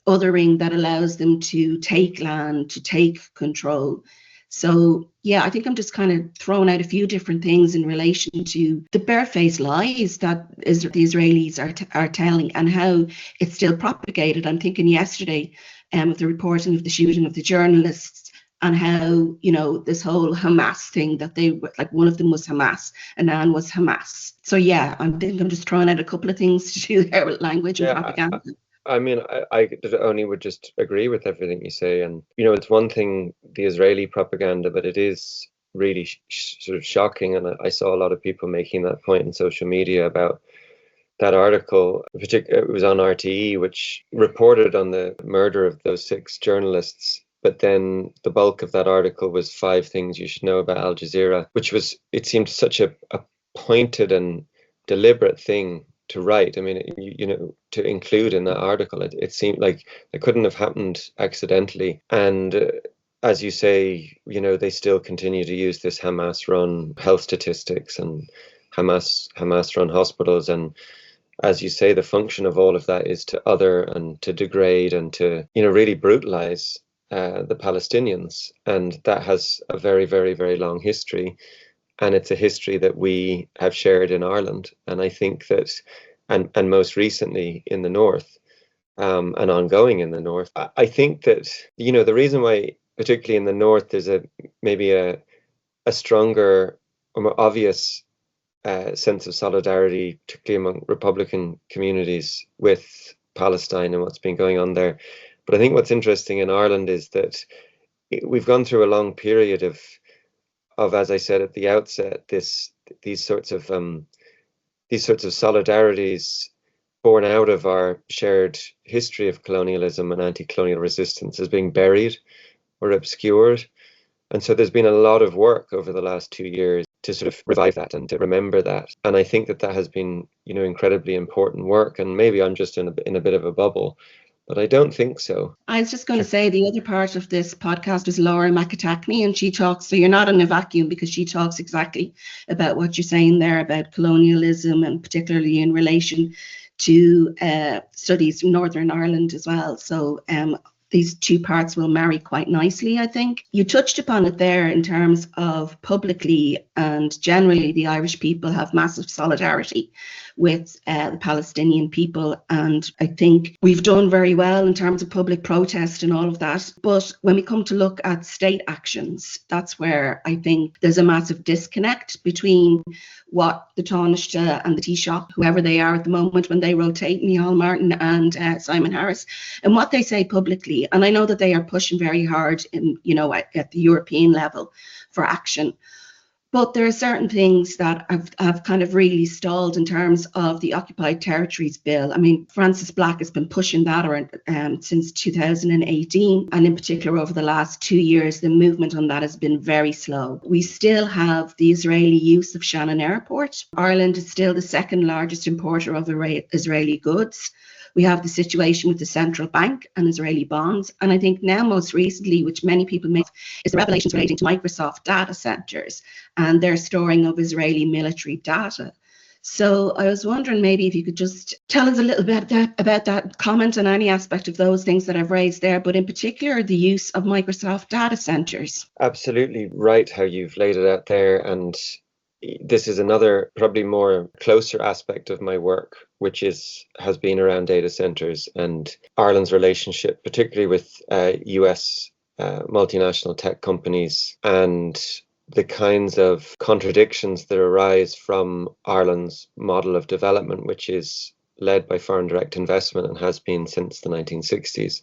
othering that allows them to take land, to take control. So, I think I'm just kind of throwing out a few different things in relation to the barefaced lies that the Israelis are telling, and how it's still propagated. I'm thinking yesterday of the reporting of the shooting of the journalists, and how, this whole Hamas thing, that they, one of them was Hamas, Anan was Hamas. So, I think I'm just throwing out a couple of things to do there with language and propaganda. I mean, I only would just agree with everything you say. And, it's one thing, the Israeli propaganda, but it is really sort of shocking. And I saw a lot of people making that point in social media about that article. It was on RTE, which reported on the murder of those 6 journalists. But then the bulk of that article was 5 things you should know about Al Jazeera, which was, it seemed such a pointed and deliberate thing to write. I mean, to include in that article, it seemed like it couldn't have happened accidentally. And as you say, they still continue to use this Hamas-run health statistics and Hamas-run hospitals. And as you say, the function of all of that is to other and to degrade and to, really brutalize the Palestinians. And that has a very, very, very long history. And it's a history that we have shared in Ireland. And I think that, and most recently in the north, and ongoing in the north. I think that, the reason why, particularly in the north, there's maybe a stronger or more obvious sense of solidarity, particularly among Republican communities, with Palestine and what's been going on there. But I think what's interesting in Ireland is that we've gone through a long period of, as I said at the outset, these sorts of solidarities born out of our shared history of colonialism and anti-colonial resistance as being buried or obscured. And so there's been a lot of work over the last 2 years to sort of revive that and to remember that. And I think that has been, incredibly important work. And maybe I'm just in a bit of a bubble, but I don't think so. I was just going to say the other part of this podcast is Laura McAtackney, and she talks, so you're not in a vacuum, because she talks exactly about what you're saying there about colonialism, and particularly in relation to studies in Northern Ireland as well. So these two parts will marry quite nicely, I think. You touched upon it there in terms of publicly and generally the Irish people have massive solidarity with the Palestinian people. And I think we've done very well in terms of public protest and all of that. But when we come to look at state actions, that's where I think there's a massive disconnect between what the Taoiseach and the Taoiseach, whoever they are at the moment when they rotate, Micheál Martin and Simon Harris, and what they say publicly. And I know that they are pushing very hard at the European level for action. But there are certain things that have kind of really stalled in terms of the Occupied Territories Bill. I mean, Francis Black has been pushing that around since 2018. And in particular, over the last 2 years, the movement on that has been very slow. We still have the Israeli use of Shannon Airport. Ireland is still the second largest importer of Israeli goods. We have the situation with the central bank and Israeli bonds. And I think now most recently, which many people make, is the revelations relating to Microsoft data centers and their storing of Israeli military data. So I was wondering maybe if you could just tell us a little bit about that, comment on any aspect of those things that I've raised there, but in particular the use of Microsoft data centers. Absolutely right how you've laid it out there. And this is another probably more closer aspect of my work, which has been around data centers and Ireland's relationship, particularly with US multinational tech companies, and the kinds of contradictions that arise from Ireland's model of development, which is led by foreign direct investment and has been since the 1960s.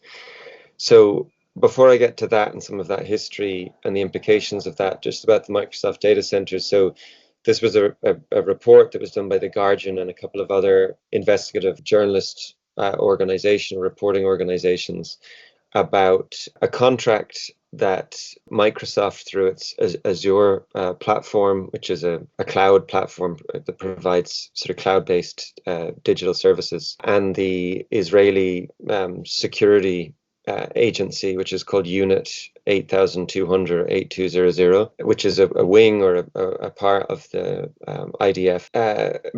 So before I get to that and some of that history and the implications of that, just about the Microsoft data centers. So this was a report that was done by The Guardian and a couple of other investigative journalist reporting organizations about a contract that Microsoft, through its Azure platform, which is a cloud platform that provides sort of cloud-based digital services, and the Israeli security agency, which is called Unit 8200 8200, which is a wing or a part of the IDF.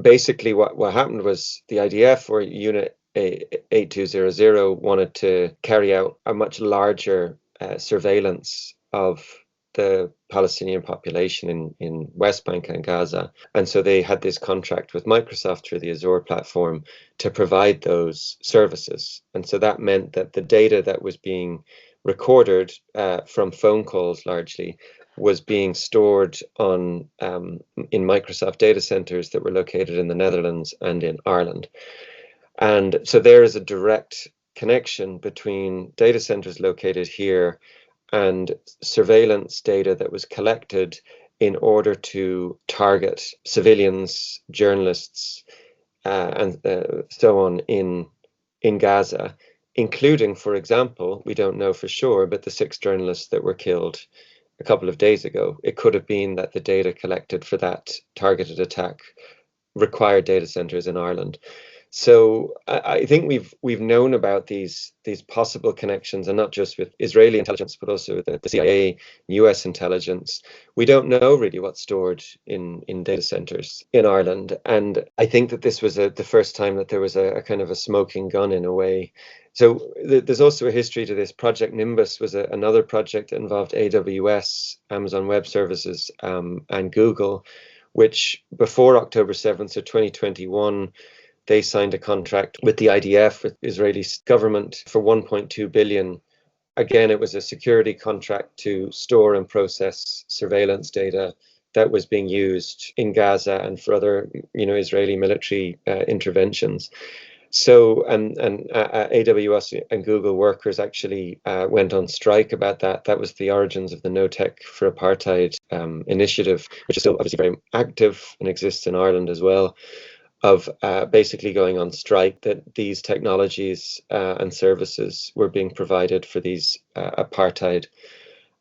Basically, what happened was the IDF, or Unit 8200, wanted to carry out a much larger surveillance of the Palestinian population in West Bank and Gaza. And so they had this contract with Microsoft through the Azure platform to provide those services. And so that meant that the data that was being recorded from phone calls largely was being stored in Microsoft data centers that were located in the Netherlands and in Ireland. And so there is a direct connection between data centers located here and surveillance data that was collected in order to target civilians, journalists, and so on in Gaza, including, for example, we don't know for sure, but the 6 journalists that were killed a couple of days ago. It could have been that the data collected for that targeted attack required data centers in Ireland. So I think we've known about these possible connections, and not just with Israeli intelligence, but also with the CIA, US intelligence. We don't know really what's stored in data centers in Ireland. And I think that this was the first time that there was a kind of a smoking gun in a way. So there's also a history to this. Project Nimbus was another project that involved AWS, Amazon Web Services, and Google, which before October 7th, so 2021, they signed a contract with the IDF, with the Israeli government, for 1.2 billion. Again, it was a security contract to store and process surveillance data that was being used in Gaza and for other, Israeli military interventions. So, and AWS and Google workers actually went on strike about that. That was the origins of the No Tech for Apartheid initiative, which is still obviously very active and exists in Ireland as well, of basically going on strike that these technologies and services were being provided for these apartheid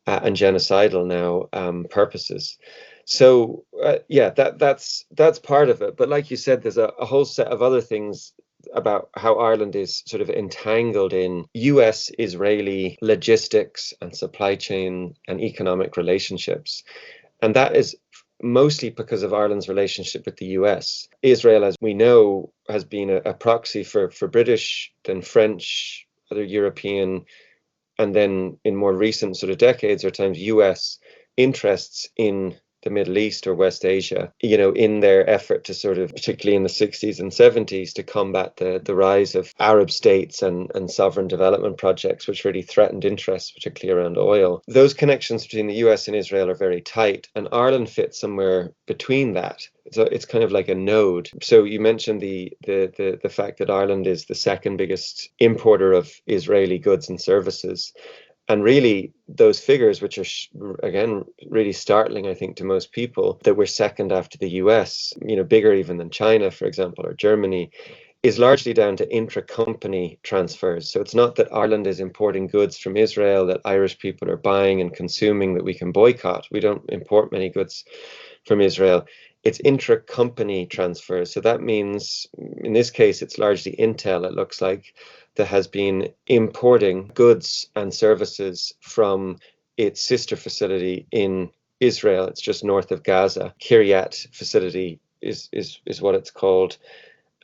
and genocidal now purposes. So that's part of it. But like you said, there's a whole set of other things about how Ireland is sort of entangled in US-Israeli logistics and supply chain and economic relationships. And that is mostly because of Ireland's relationship with the US. Israel, as we know, has been a proxy for British, then French, other European, and then in more recent sort of decades or times, US interests in the Middle East or West Asia, in their effort to sort of, particularly in the 60s and 70s, to combat the rise of Arab states and sovereign development projects, which really threatened interests, particularly around oil. Those connections between the US and Israel are very tight, and Ireland fits somewhere between that. So it's kind of like a node. So you mentioned the fact that Ireland is the second biggest importer of Israeli goods and services. And really, those figures, which are, again, really startling, I think, to most people, that we're second after the US, bigger even than China, for example, or Germany, is largely down to intra-company transfers. So it's not that Ireland is importing goods from Israel that Irish people are buying and consuming that we can boycott. We don't import many goods from Israel. It's intra-company transfers. So that means, in this case, it's largely Intel, it looks like, that has been importing goods and services from its sister facility in Israel. It's just north of Gaza. Kiryat facility is what it's called.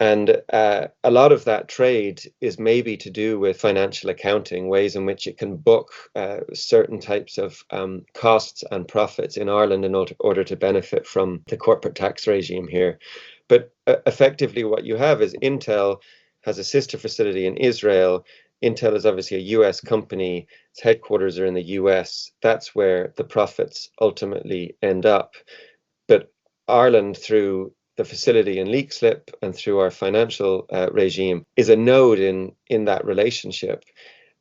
And a lot of that trade is maybe to do with financial accounting, ways in which it can book certain types of costs and profits in Ireland in order to benefit from the corporate tax regime here. But effectively what you have is Intel has a sister facility in Israel. Intel is obviously a US company. Its headquarters are in the US. That's where the profits ultimately end up. But Ireland, through the facility in Leixlip and through our financial regime, is a node in that relationship.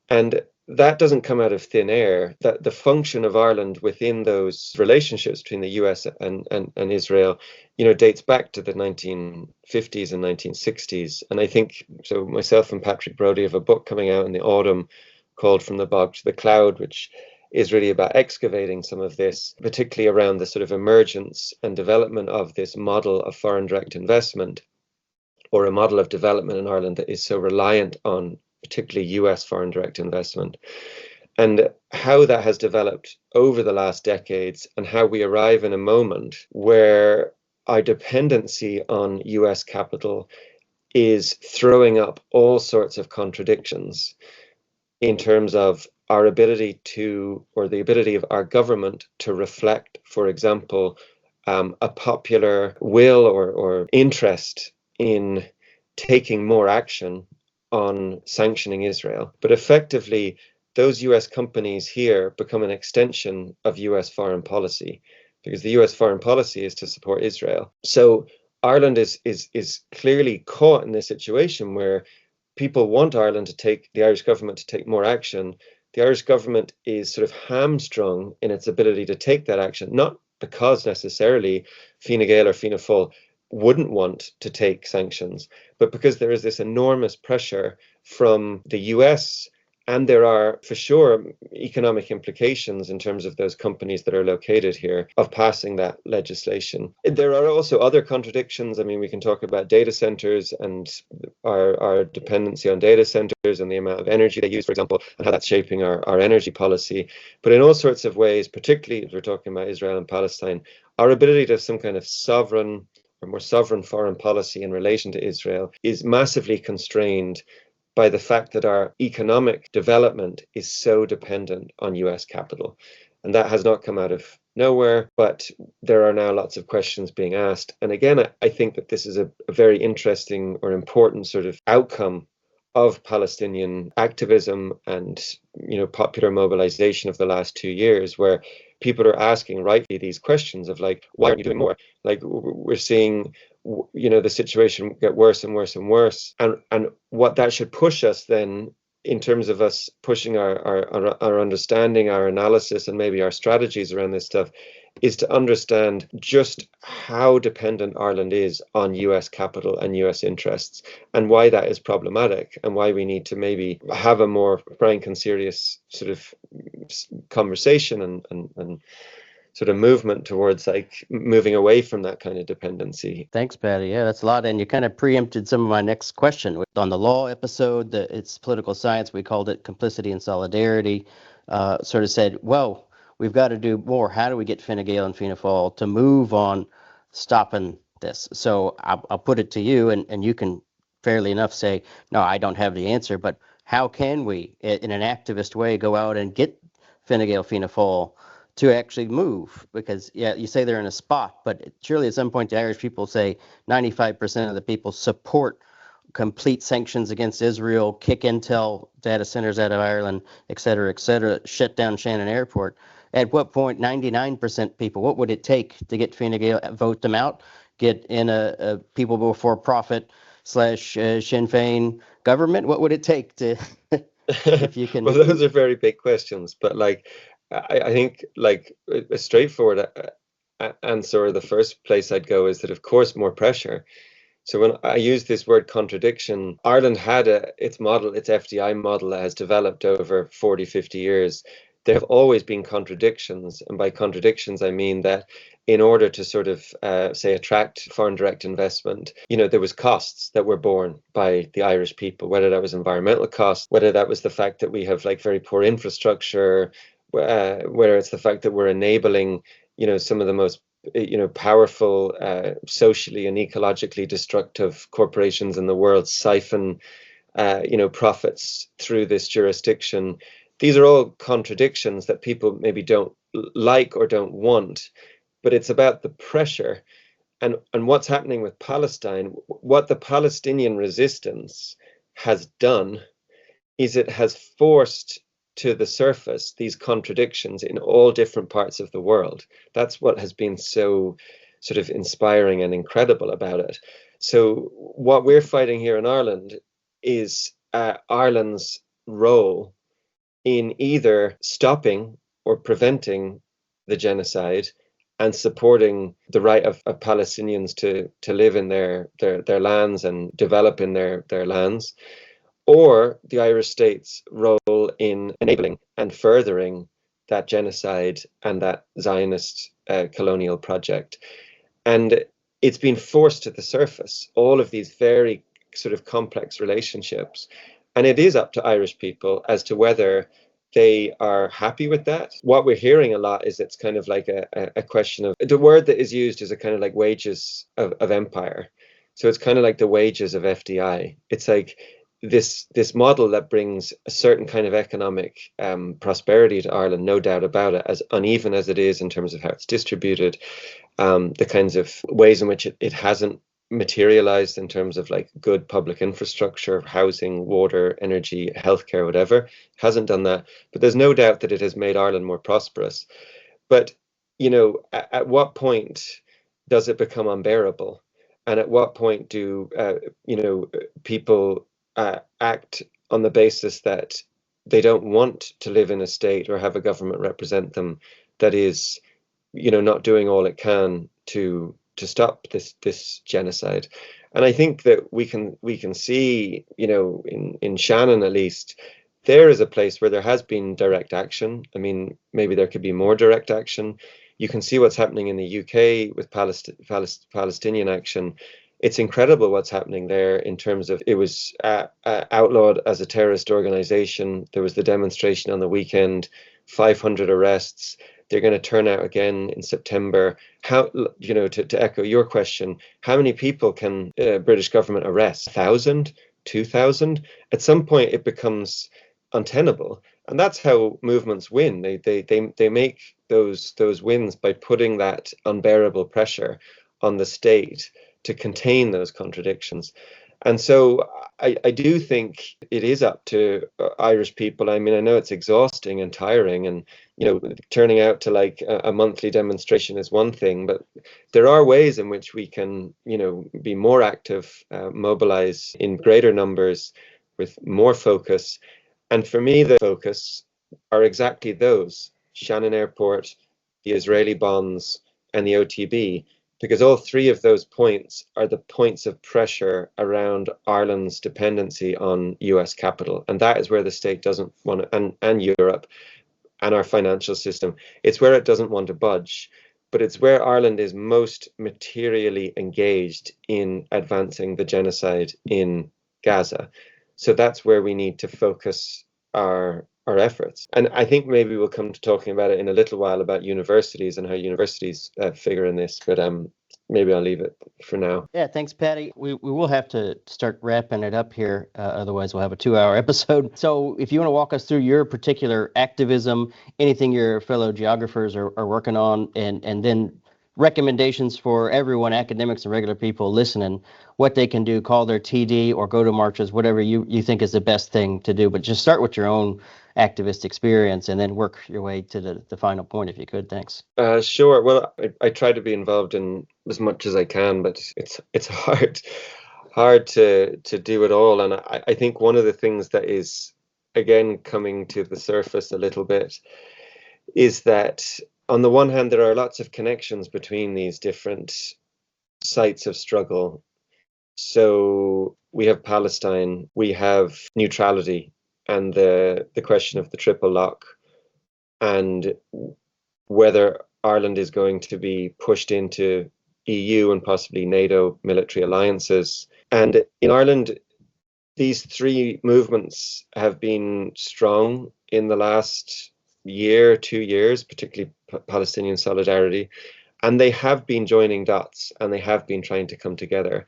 And that doesn't come out of thin air. That the function of Ireland within those relationships between the US and Israel, dates back to the 1950s and 1960s. And I think, so myself and Patrick Brodie have a book coming out in the autumn called From the Bog to the Cloud, which is really about excavating some of this, particularly around the sort of emergence and development of this model of foreign direct investment, or a model of development in Ireland that is so reliant on particularly US foreign direct investment, and how that has developed over the last decades, and how we arrive in a moment where our dependency on US capital is throwing up all sorts of contradictions in terms of our ability to, or the ability of our government to reflect, for example, a popular will or interest in taking more action on sanctioning Israel. But effectively, those US companies here become an extension of US foreign policy, because the US foreign policy is to support Israel. So Ireland is clearly caught in this situation where people want Ireland to take, the Irish government to take more action. The Irish government is sort of hamstrung in its ability to take that action, not because necessarily Fine Gael or Fianna Fáil wouldn't want to take sanctions, but because there is this enormous pressure from the US, and there are for sure economic implications in terms of those companies that are located here of passing that legislation. There are also other contradictions. I mean, we can talk about data centers and our dependency on data centers and the amount of energy they use, for example, and how that's shaping our energy policy. But in all sorts of ways, particularly as we're talking about Israel and Palestine, our ability to have some kind of sovereign or more sovereign foreign policy in relation to Israel is massively constrained by the fact that our economic development is so dependent on US capital. And that has not come out of nowhere, but there are now lots of questions being asked. And again, I think that this is a very interesting or important sort of outcome of Palestinian activism and, popular mobilization of the last 2 years, where people are asking rightly these questions of like, why aren't you doing more? Like, we're seeing, the situation get worse and worse and worse, and what that should push us then, in terms of us pushing our understanding, our analysis, and maybe our strategies around this stuff, is to understand just how dependent Ireland is on US capital and US interests, and why that is problematic, and why we need to maybe have a more frank and serious sort of conversation and sort of movement towards like moving away from that kind of dependency. Thanks, Patty. Yeah, that's a lot. And you kind of preempted some of my next question. On the law episode, it's political science, we called it complicity and solidarity, sort of said, well, we've got to do more. How do we get Fine Gael and Fianna Fáil to move on stopping this? So I'll put it to you, and you can fairly enough say, no, I don't have the answer, but how can we, in an activist way, go out and get Fine Gael, Fianna Fáil to actually move? Because, yeah, you say they're in a spot, but surely at some point the Irish people say 95% of the people support complete sanctions against Israel, kick Intel data centers out of Ireland, et cetera, shut down Shannon Airport. At what point, 99% people, what would it take to get Fine Gael, vote them out, get in a people before profit / Sinn Féin government? What would it take to, if you can? Well, those are very big questions, but like, I think like a straightforward answer, the first place I'd go is that, of course, more pressure. So when I use this word contradiction, Ireland had its model, its FDI model that has developed over 40, 50 years. There have always been contradictions. And by contradictions, I mean that in order to sort of, say, attract foreign direct investment, there was costs that were borne by the Irish people, whether that was environmental costs, whether that was the fact that we have like very poor infrastructure, whether it's the fact that we're enabling, some of the most, powerful, socially and ecologically destructive corporations in the world siphon, profits through this jurisdiction. These are all contradictions that people maybe don't like or don't want, but it's about the pressure and what's happening with Palestine. What the Palestinian resistance has done is it has forced to the surface these contradictions in all different parts of the world. That's what has been so sort of inspiring and incredible about it. So what we're fighting here in Ireland is Ireland's role in either stopping or preventing the genocide and supporting the right of Palestinians to live in their lands and develop in their lands, or the Irish state's role in enabling and furthering that genocide and that Zionist colonial project. And it's been forced to the surface, all of these very sort of complex relationships. And it is up to Irish people as to whether they are happy with that. What we're hearing a lot is it's kind of like a question of, the word that is used is a kind of like wages of empire. So it's kind of like the wages of FDI. It's like this model that brings a certain kind of economic prosperity to Ireland, no doubt about it, as uneven as it is in terms of how it's distributed, the kinds of ways in which it hasn't materialized in terms of like good public infrastructure, housing, water, energy, healthcare, whatever, hasn't done that. But there's no doubt that it has made Ireland more prosperous. But, at what point does it become unbearable? And at what point do, people act on the basis that they don't want to live in a state or have a government represent them that is, not doing all it can to stop this genocide? And I think that we can see, in Shannon at least, there is a place where there has been direct action. I mean, maybe there could be more direct action. You can see what's happening in the UK with Palestinian action. It's incredible what's happening there in terms of, it was outlawed as a terrorist organization. There was the demonstration on the weekend, 500 arrests. They're going to turn out again in September. How, to echo your question, how many people can British government arrest? 1,000, 2,000? At some point it becomes untenable. And that's how movements win. They make those wins by putting that unbearable pressure on the state to contain those contradictions. And so I do think it is up to Irish people. I mean, I know it's exhausting and tiring, and turning out to like a monthly demonstration is one thing, but there are ways in which we can, be more active, mobilize in greater numbers with more focus. And for me, the focus are exactly those: Shannon Airport, the Israeli bonds, and the OTB, because all three of those points are the points of pressure around Ireland's dependency on US capital. And that is where the state doesn't want to, and Europe and our financial system, it's where it doesn't want to budge. But it's where Ireland is most materially engaged in advancing the genocide in Gaza. So that's where we need to focus our efforts. And I think maybe we'll come to talking about it in a little while, about universities and how universities figure in this, but maybe I'll leave it for now. Yeah, thanks, Patty. We will have to start wrapping it up here. Otherwise, we'll have a 2-hour episode. So if you want to walk us through your particular activism, anything your fellow geographers are working on, and then recommendations for everyone, academics and regular people listening, what they can do, call their TD or go to marches, whatever you think is the best thing to do. But just start with your own activist experience and then work your way to the final point, if you could. Thanks. Sure. Well, I try to be involved in as much as I can, but it's hard to do it all. And I think one of the things that is, again, coming to the surface a little bit is that on the one hand, there are lots of connections between these different sites of struggle. So we have Palestine, we have neutrality, and the question of the triple lock, and whether Ireland is going to be pushed into EU and possibly NATO military alliances. And in Ireland, these three movements have been strong in the last year, 2 years, particularly Palestinian Solidarity, and they have been joining dots and they have been trying to come together.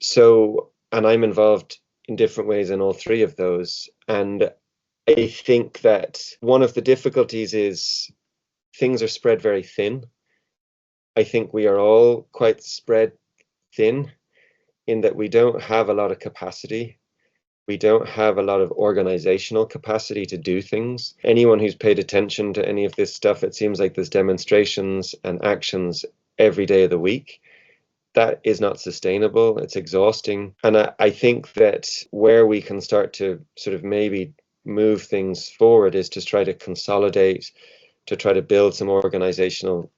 So, and I'm involved in different ways in all three of those. And I think that one of the difficulties is things are spread very thin. I think we are all quite spread thin in that we don't have a lot of capacity. We don't have a lot of organizational capacity to do things. Anyone who's paid attention to any of this stuff, it seems like there's demonstrations and actions every day of the week. That is not sustainable. It's exhausting. And I think that where we can start to sort of maybe move things forward is to try to consolidate, to try to build some more organizational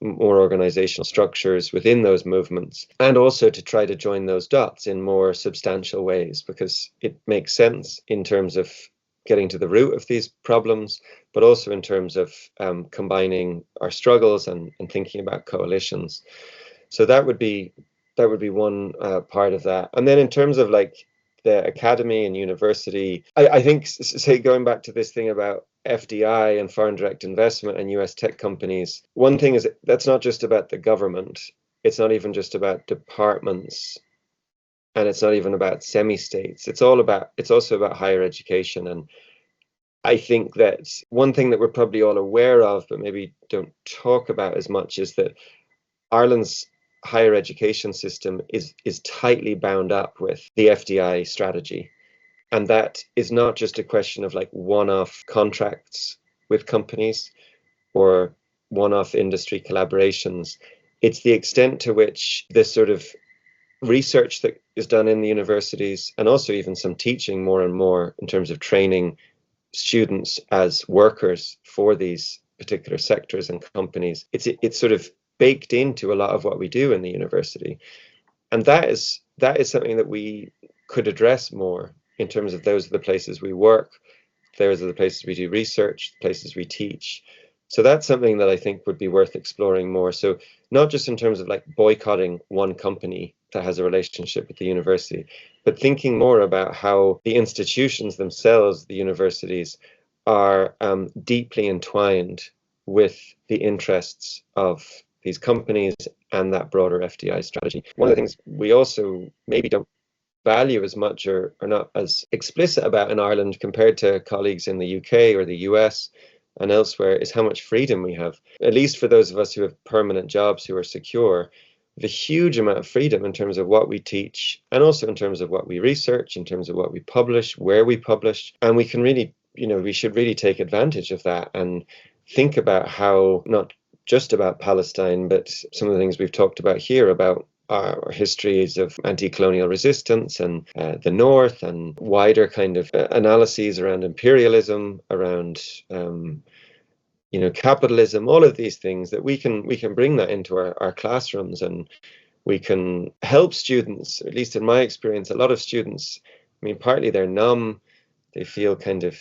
structures within those movements, and also to try to join those dots in more substantial ways, because it makes sense in terms of getting to the root of these problems, but also in terms of combining our struggles and thinking about coalitions. So that would be one part of that. And then in terms of like the academy and university, I think, say, going back to this thing about FDI and foreign direct investment and US tech companies, one thing is that's not just about the government. It's not even just about departments, and it's not even about semi-states. It's also about higher education. And I think that one thing that we're probably all aware of, but maybe don't talk about as much, is that Ireland's higher education system is tightly bound up with the FDI strategy. And that is not just a question of like one-off contracts with companies or one-off industry collaborations. It's the extent to which this sort of research that is done in the universities, and also even some teaching more and more in terms of training students as workers for these particular sectors and companies, it's sort of baked into a lot of what we do in the university. And that is something that we could address more, in terms of those are the places we work, those are the places we do research, the places we teach. So that's something that I think would be worth exploring more. So not just in terms of like boycotting one company that has a relationship with the university, but thinking more about how the institutions themselves, the universities, are deeply entwined with the interests of these companies and that broader FDI strategy. One of the things we also maybe don't value as much or not as explicit about in Ireland compared to colleagues in the UK or the US and elsewhere is how much freedom we have. At least for those of us who have permanent jobs, who are secure, we have a huge amount of freedom in terms of what we teach and also in terms of what we research, in terms of what we publish, where we publish. And we can really, we should really take advantage of that and think about how, not just about Palestine, but some of the things we've talked about here about our histories of anti-colonial resistance and the North and wider kind of analyses around imperialism, around capitalism, all of these things that we can bring that into our classrooms, and we can help students, at least in my experience, a lot of students, partly they're numb, they feel kind of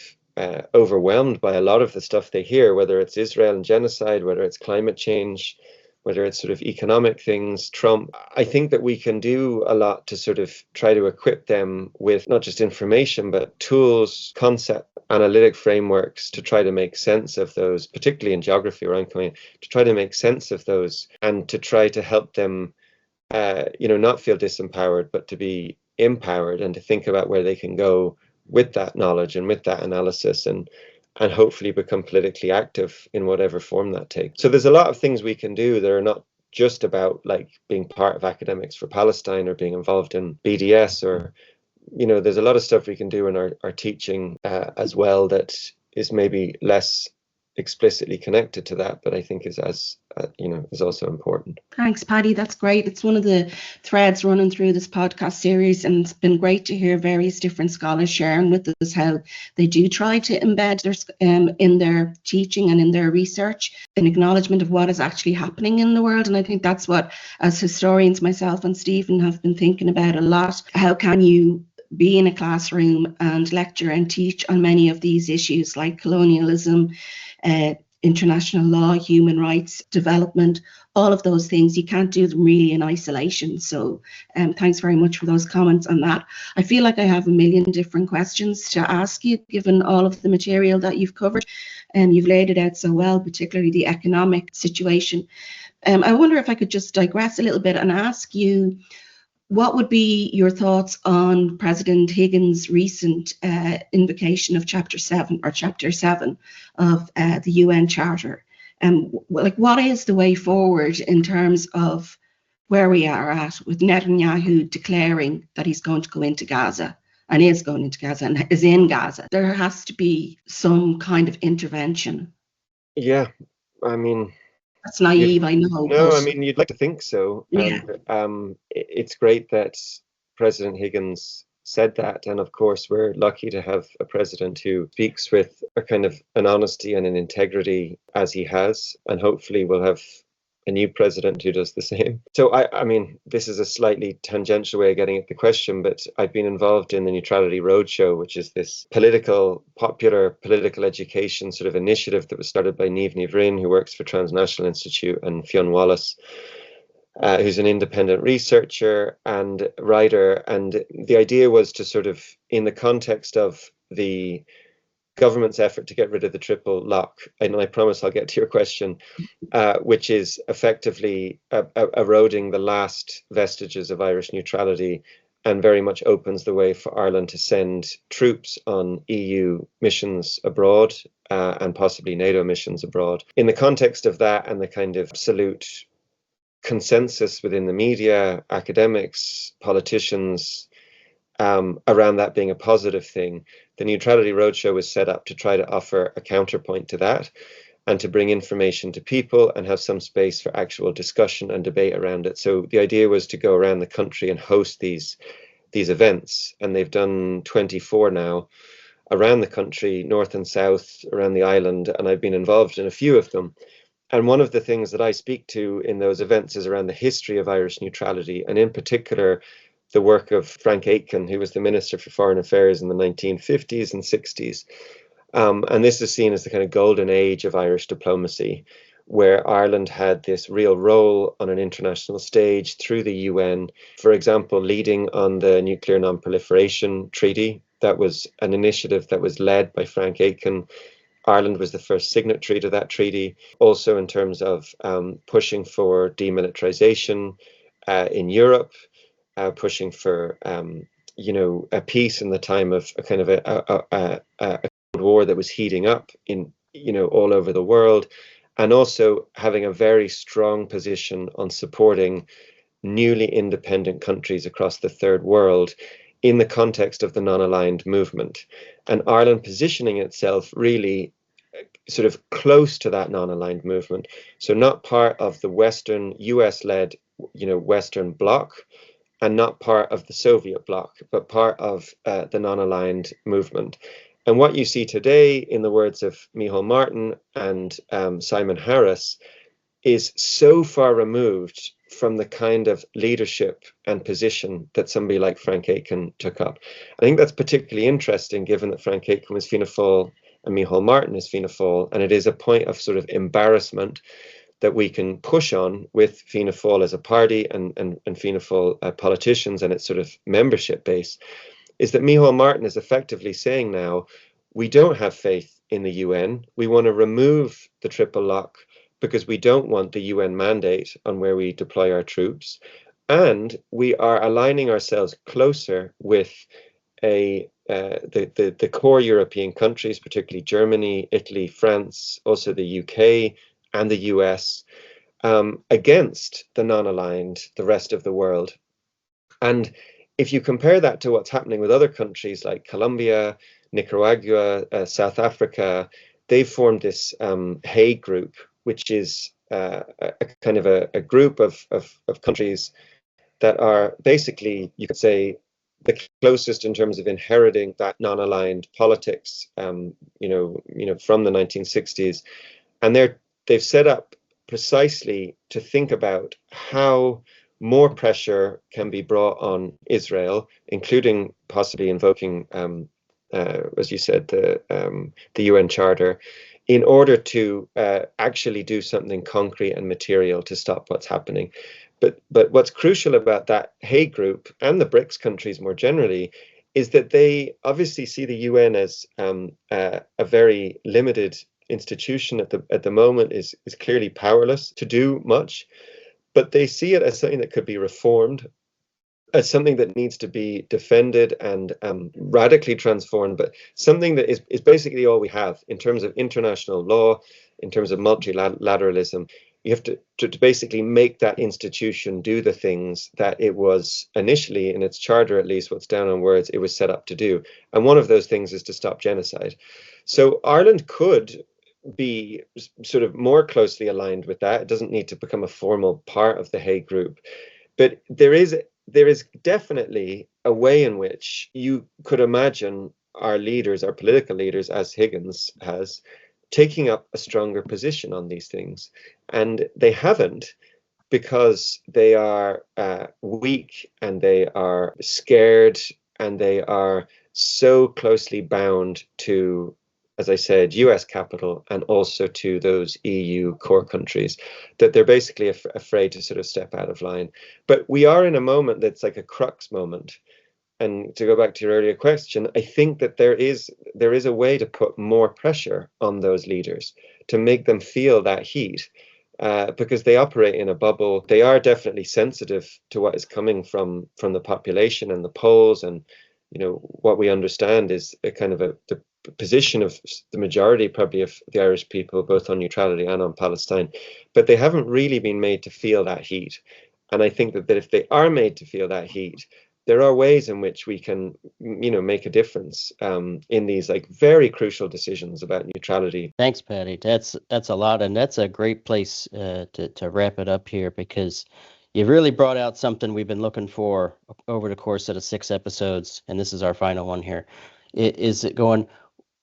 overwhelmed by a lot of the stuff they hear, whether it's Israel and genocide, whether it's climate change, whether it's sort of economic things, Trump. I think that we can do a lot to sort of try to equip them with not just information, but tools, concept, analytic frameworks to try to make sense of those, particularly in geography, where I'm coming, to try to make sense of those and to try to help them, not feel disempowered, but to be empowered and to think about where they can go with that knowledge and with that analysis and hopefully become politically active in whatever form that takes. So there's a lot of things we can do that are not just about like being part of Academics for Palestine or being involved in BDS or, there's a lot of stuff we can do in our teaching as well that is maybe less explicitly connected to that, but I think is as is also important. Thanks, Paddy. That's great. It's one of the threads running through this podcast series, and it's been great to hear various different scholars sharing with us how they do try to embed their in their teaching and in their research an acknowledgement of what is actually happening in the world. And I think that's what, as historians, myself and Stephen have been thinking about a lot. How can you be in a classroom and lecture and teach on many of these issues like colonialism, international law, human rights, development, all of those things? You can't do them really in isolation. So thanks very much for those comments on that. I feel like I have a million different questions to ask you, given all of the material that you've covered, and you've laid it out so well, particularly the economic situation. I wonder if I could just digress a little bit and ask you, what would be your thoughts on President Higgins' recent invocation of Chapter 7 of the UN Charter? What is the way forward in terms of where we are at with Netanyahu declaring that he's going to go into Gaza and is going into Gaza and is in Gaza? There has to be some kind of intervention. Yeah, that's naive, I know. No, you'd like to think so. Yeah. And it's great that President Higgins said that. And of course, we're lucky to have a president who speaks with a kind of an honesty and an integrity as he has. And hopefully we'll have a new president who does the same. So, this is a slightly tangential way of getting at the question, but I've been involved in the Neutrality Roadshow, which is this popular political education sort of initiative that was started by Niamh Ní Bhrín, who works for Transnational Institute, and Fionn Wallace, who's an independent researcher and writer. And the idea was to sort of, in the context of the government's effort to get rid of the triple lock, and I promise I'll get to your question, which is effectively eroding the last vestiges of Irish neutrality and very much opens the way for Ireland to send troops on EU missions abroad and possibly NATO missions abroad. In the context of that and the kind of absolute consensus within the media, academics, politicians, around that being a positive thing, the Neutrality Roadshow was set up to try to offer a counterpoint to that and to bring information to people and have some space for actual discussion and debate around it. So the idea was to go around the country and host these events, and they've done 24 now around the country, north and south, around the island, and I've been involved in a few of them. And one of the things that I speak to in those events is around the history of Irish neutrality, and in particular the work of Frank Aitken, who was the Minister for Foreign Affairs in the 1950s and 60s. And this is seen as the kind of golden age of Irish diplomacy, where Ireland had this real role on an international stage through the UN, for example, leading on the Nuclear Non-Proliferation Treaty. That was an initiative that was led by Frank Aitken. Ireland was the first signatory to that treaty. Also in terms of pushing for demilitarization in Europe, pushing for a peace in the time of a kind of a Cold War that was heating up in all over the world, and also having a very strong position on supporting newly independent countries across the third world in the context of the non-aligned movement, and Ireland positioning itself really sort of close to that non-aligned movement, so not part of the Western US-led Western bloc, and not part of the Soviet bloc, but part of the non-aligned movement. And what you see today, in the words of Micheál Martin and Simon Harris, is so far removed from the kind of leadership and position that somebody like Frank Aitken took up. I think that's particularly interesting, given that Frank Aitken was Fianna Fáil and Micheál Martin is Fianna Fáil, and it is a point of sort of embarrassment that we can push on with Fianna Fáil as a party and Fianna Fáil politicians and its sort of membership base, is that Micheál Martin is effectively saying now, we don't have faith in the UN. We want to remove the triple lock because we don't want the UN mandate on where we deploy our troops. And we are aligning ourselves closer with the core European countries, particularly Germany, Italy, France, also the UK and the US, against the non-aligned, the rest of the world. And if you compare that to what's happening with other countries like Colombia, Nicaragua, South Africa, they've formed this Hague group, which is a kind of a group of countries that are basically, you could say, the closest in terms of inheriting that non-aligned politics, from the 1960s, and they've set up precisely to think about how more pressure can be brought on Israel, including possibly invoking, as you said, the UN Charter, in order to actually do something concrete and material to stop what's happening. But what's crucial about that Hague group and the BRICS countries more generally is that they obviously see the UN as a very limited institution at the moment, is clearly powerless to do much, but they see it as something that could be reformed, as something that needs to be defended and radically transformed, but something that is basically all we have in terms of international law, in terms of multilateralism. You have to basically make that institution do the things that it was initially, in its charter at least, what's down on words, it was set up to do. And one of those things is to stop genocide. So Ireland could be sort of more closely aligned with that. It doesn't need to become a formal part of the Hague group. But there is definitely a way in which you could imagine our leaders, our political leaders, as Higgins has, taking up a stronger position on these things. And they haven't, because they are weak and they are scared and they are so closely bound to, as I said, US capital and also to those EU core countries, that they're basically afraid to sort of step out of line. But we are in a moment that's like a crux moment. And to go back to your earlier question, I think that there is a way to put more pressure on those leaders to make them feel that heat, because they operate in a bubble. They are definitely sensitive to what is coming from the population and the polls, and what we understand is a kind of the position of the majority, probably, of the Irish people, both on neutrality and on Palestine, but they haven't really been made to feel that heat. And I think that if they are made to feel that heat, there are ways in which we can, make a difference in these like very crucial decisions about neutrality. Thanks, Patty. That's a lot, and that's a great place to wrap it up here, because you've really brought out something we've been looking for over the course of the 6 episodes, and this is our final one here. Is it going?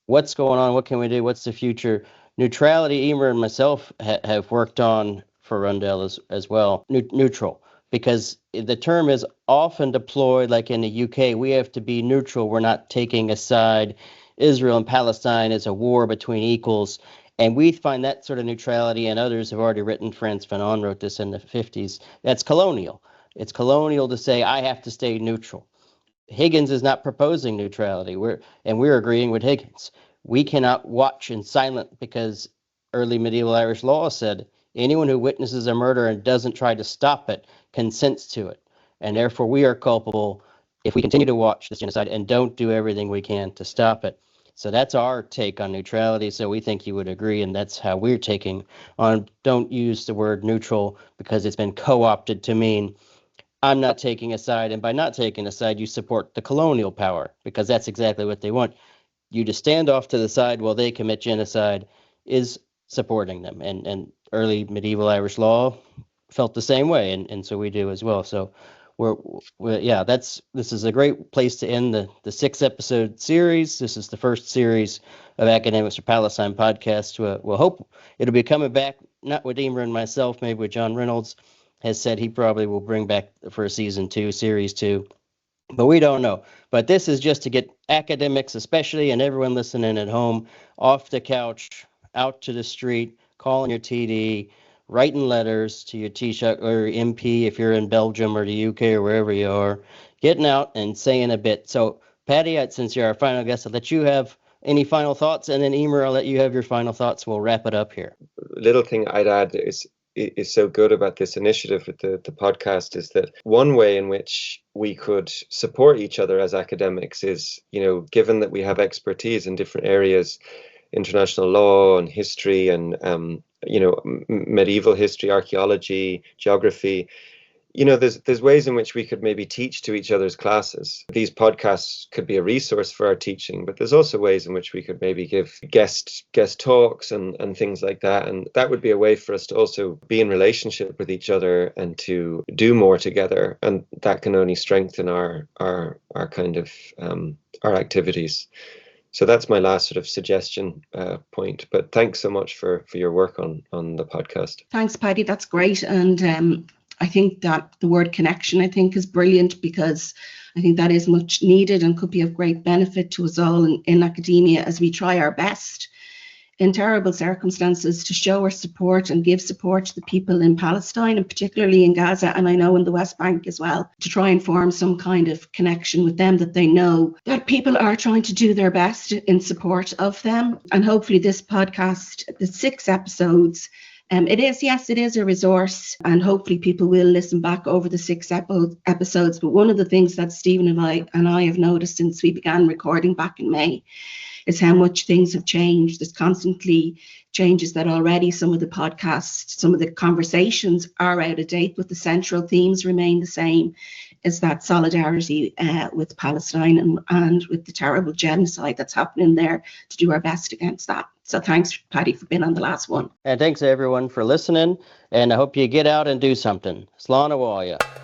What's going on? What can we do? What's the future? Neutrality, Emer and myself have worked on for Rundell as well. Neutral. Because the term is often deployed, like in the UK, we have to be neutral. We're not taking a side. Israel and Palestine is a war between equals. And we find that sort of neutrality, and others have already written, Frantz Fanon wrote this in the 50s, that's colonial. It's colonial to say, I have to stay neutral. Higgins is not proposing neutrality. We're agreeing with Higgins. We cannot watch in silence, because early medieval Irish law said anyone who witnesses a murder and doesn't try to stop it consents to it, and therefore we are culpable if we continue to watch this genocide and don't do everything we can to stop it. So that's our take on neutrality. So we think you would agree, and that's how we're taking on. Don't use the word neutral because it's been co-opted to mean I'm not taking a side, and by not taking a side, you support the colonial power, because that's exactly what they want. You to stand off to the side while they commit genocide is supporting them. And early medieval Irish law felt the same way, and so we do as well. So this is a great place to end the 6-episode series. This is the first series of Academics for Palestine podcast. We'll hope it'll be coming back, not with Emer and myself, maybe with John Reynolds. Has said he probably will bring back for season 2, series 2, but we don't know. But this is just to get academics, especially, and everyone listening at home, off the couch, out to the street, calling your TD, writing letters to your Taoiseach or MP if you're in Belgium or the UK or wherever you are, getting out and saying a bit. So, Patty, since you're our final guest, I'll let you have any final thoughts, and then Emer, I'll let you have your final thoughts. We'll wrap it up here. Little thing I'd add is so good about this initiative with the podcast is that one way in which we could support each other as academics is, given that we have expertise in different areas, international law and history and, medieval history, archaeology, geography, there's ways in which we could maybe teach to each other's classes. These podcasts could be a resource for our teaching, but there's also ways in which we could maybe give guest talks and things like that. And that would be a way for us to also be in relationship with each other and to do more together. And that can only strengthen our kind of our activities. So that's my last sort of suggestion point. But thanks so much for your work on the podcast. Thanks, Paddy. That's great. And I think that the word connection, is brilliant, because I think that is much needed and could be of great benefit to us all in academia as we try our best in terrible circumstances to show our support and give support to the people in Palestine, and particularly in Gaza, and I know in the West Bank as well, to try and form some kind of connection with them, that they know that people are trying to do their best in support of them. And hopefully this podcast, the 6 episodes, it is a resource, and hopefully people will listen back over the 6 episodes. But one of the things that Stephen and I have noticed since we began recording back in May is how much things have changed. There's constantly changes that already some of the podcasts, some of the conversations are out of date, but the central themes remain the same, is that solidarity with Palestine and with the terrible genocide that's happening there, to do our best against that. So thanks, Paddy, for being on the last one. And thanks everyone for listening, and I hope you get out and do something. Slán a bháile.